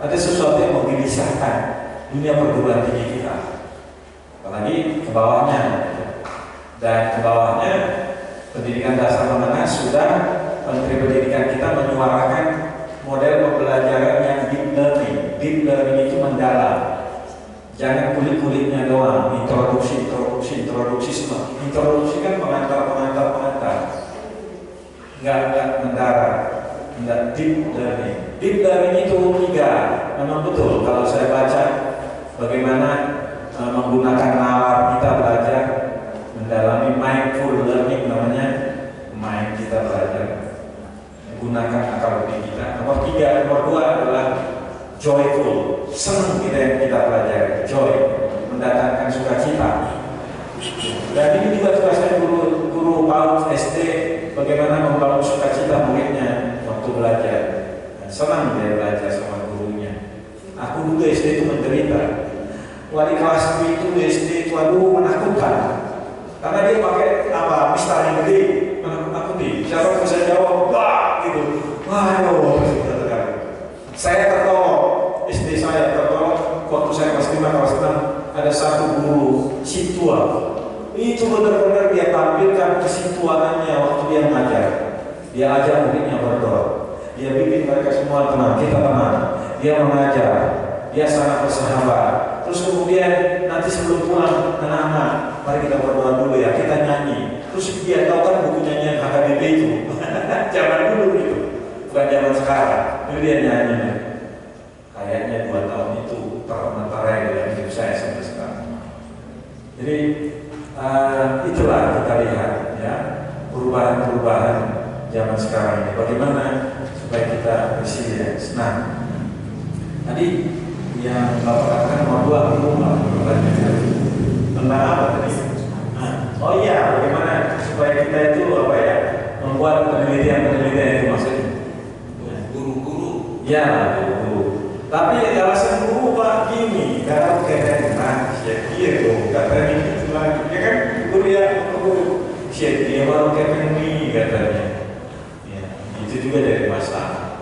Ada sesuatu yang menggelisahkan dunia perguruan tinggi kita, apalagi ke bawahnya. Dan ke bawahnya pendidikan dasar menengah sudah Menteri Pendidikan kita menyuarakan model pembelajaran yang deep learning. Deep learning itu mendalam. Jangan kulit-kulitnya doang, introduksi semua. Introduksi kan pengantar. Enggak mendarat. Enggak deep learning. Deep learning itu 3. Memang betul kalau saya baca bagaimana menggunakan nalar kita belajar, mendalami mindful learning namanya, mind kita belajar menggunakan akal budi kita. Nomor 2 adalah joyful. senang kita pelajari, joy, mendatangkan sukacita. Dan ini juga tugasnya guru PAUD SD, bagaimana membangun sukacita muridnya waktu belajar. Dan senang dia belajar sama gurunya. Aku dulu SD itu menderita. Wali kelasku itu SD itu menakutkan. Karena dia pakai mistar yang gede, menakut-nakuti. Siapa yang bisa jawab, wah gitu. Waduh, saya tertolong, SD saya tertolong waktu saya kelas 5, kelas 6 ada satu guru situa. Itu benar-benar dia tampilkan kesituannya waktu dia mengajar. Dia ajar muridnya berdoa. Dia bikin mereka semua tenang, kita tenang. Dia mengajar, dia sangat bersahabat. Terus kemudian nanti sebelum pulang, anak-anak, mari kita berdoa dulu ya, kita nyanyi. Terus dia tahu kan buku nyanyian HKBP itu, zaman dulu gitu, bukan zaman sekarang. Itu dia nyanyi. Kayaknya 2 tahun itu termenterai dalam hidup saya sampai sekarang. Jadi itulah kita lihat ya perubahan-perubahan zaman sekarang ini. Bagaimana supaya kita resilience. Nah, tadi yang Bapak katakan nomor 2 rumah tentang apa tadi? Oh iya, bagaimana supaya kita itu apa ya membuat penelitian itu maksudnya guru-guru. Ya, guru. Tapi alasan guru Pak gini, kalau kena gitu, katanya gitu lagi, ya kan guru ya guru dia baru ini katanya. Ya, itu juga dari masalah.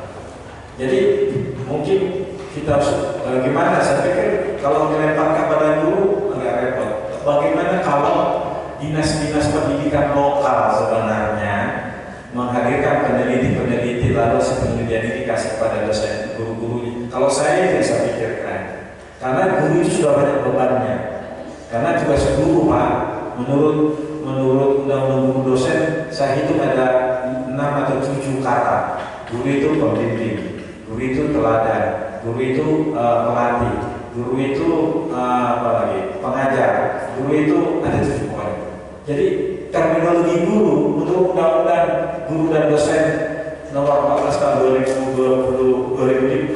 Jadi mungkin kita bagaimana? Saya pikir kalau melemparkan pada guru agak repot. Bagaimana kalau dinas-dinas pendidikan lokal sebenarnya menghadirkan peneliti-peneliti lalu penelitian ini dikasih kepada dosen guru-guru. Kalau saya bisa pikirkan, karena guru itu sudah banyak bebannya. Karena tugas guru Pak, menurut undang-undang guru dosen, saya hitung ada 6 atau 7 kata. Guru itu pembimbing, guru itu teladan, guru itu pelatih, guru itu pengajar, guru itu ada 7 poin. Jadi terminologi guru menurut undang-undang guru dan dosen nomor 14 tahun 2020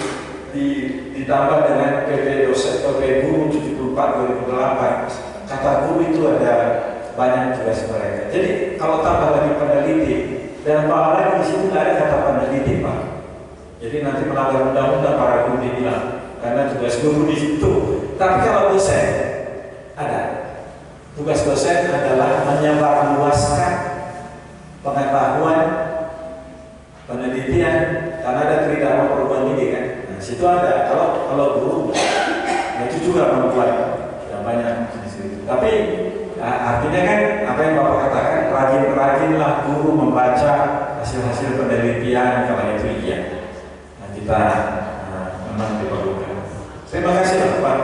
ditambah dengan PP dosen PP guru 74 2008, kata guru itu ada banyak tugas mereka. Jadi kalau tambah lagi peneliti dan Pak Alek di situ nggak ada kata peneliti Pak. Jadi nanti melanggar undang-undang para guru dibilang karena tugas guru di situ. Tapi kalau dosen ada. Tugas dosen adalah menyebarluaskan pengetahuan, penelitian, karena ada tridharma perubahan ini kan. Nah, situ ada. Kalau guru, itu juga membuat yang banyak di situ. Tapi artinya kan apa yang Bapak katakan, rajin-rajinlah guru membaca hasil-hasil penelitian kalau itu iya. Nah, kita memang diperlukan. Terima kasih Pak.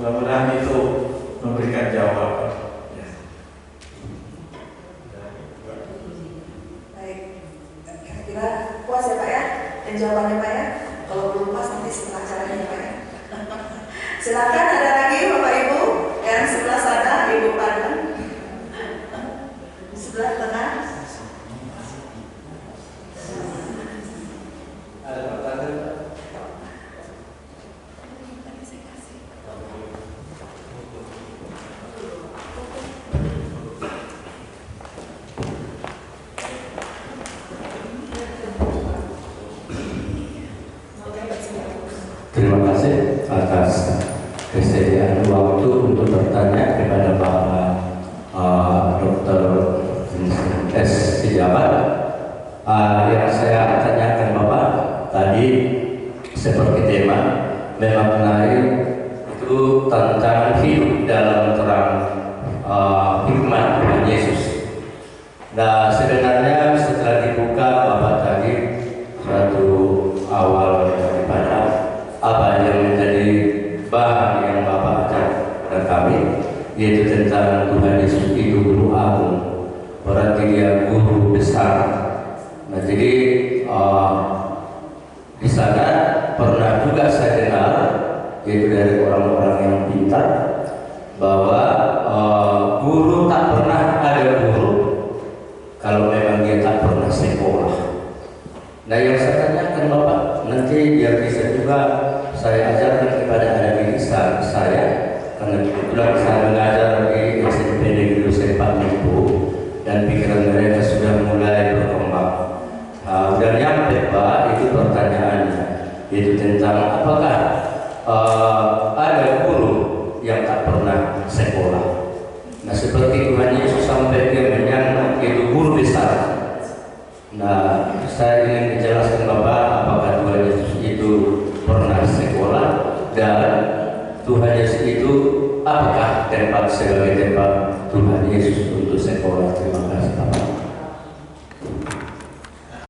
Mudah-mudahan itu memberikan jawaban. Puas ya Pak ya, dan jawabannya Pak ya. Kalau belum pas nanti setelah acaranya Pak ya. Silakan ada lagi Bapak Ibu yang sebelah sana Ibu Padan, sebelah tengah. Ada pertanyaan? Terima kasih atas kesediaan waktu untuk bertanya kepada Bapak Dr. S. Sejabat. Yang saya tanyakan Bapak tadi seperti tema memaknai itu tentang hidup dalam terang hikmat Tuhan Yesus. Nah sebenarnya setelah dibuka Bapak tadi suatu awal daripada apa yang menjadi bahan yang Bapak ajar kepada kami, yaitu tentang Tuhan Yesus itu guru agung, berarti dia guru besar. Nah jadi di sana pernah juga saya dengar, yaitu dari orang-orang yang pintar, bahwa guru tak pernah ada guru kalau memang dia tak pernah sekolah. Nah yang saya tanyakan Bapak, nanti biar bisa juga saya ajarkan kepada Bapak itu pertanyaannya, yaitu tentang apakah ada guru yang tak pernah sekolah. Nah, seperti Tuhan Yesus sampai dia menyangka itu guru besar. Nah, saya ingin menjelaskan Bapak apakah Tuhan Yesus itu pernah sekolah dan Tuhan Yesus itu apakah tempat sebagai tempat Tuhan Yesus untuk sekolah. Terima kasih Bapak.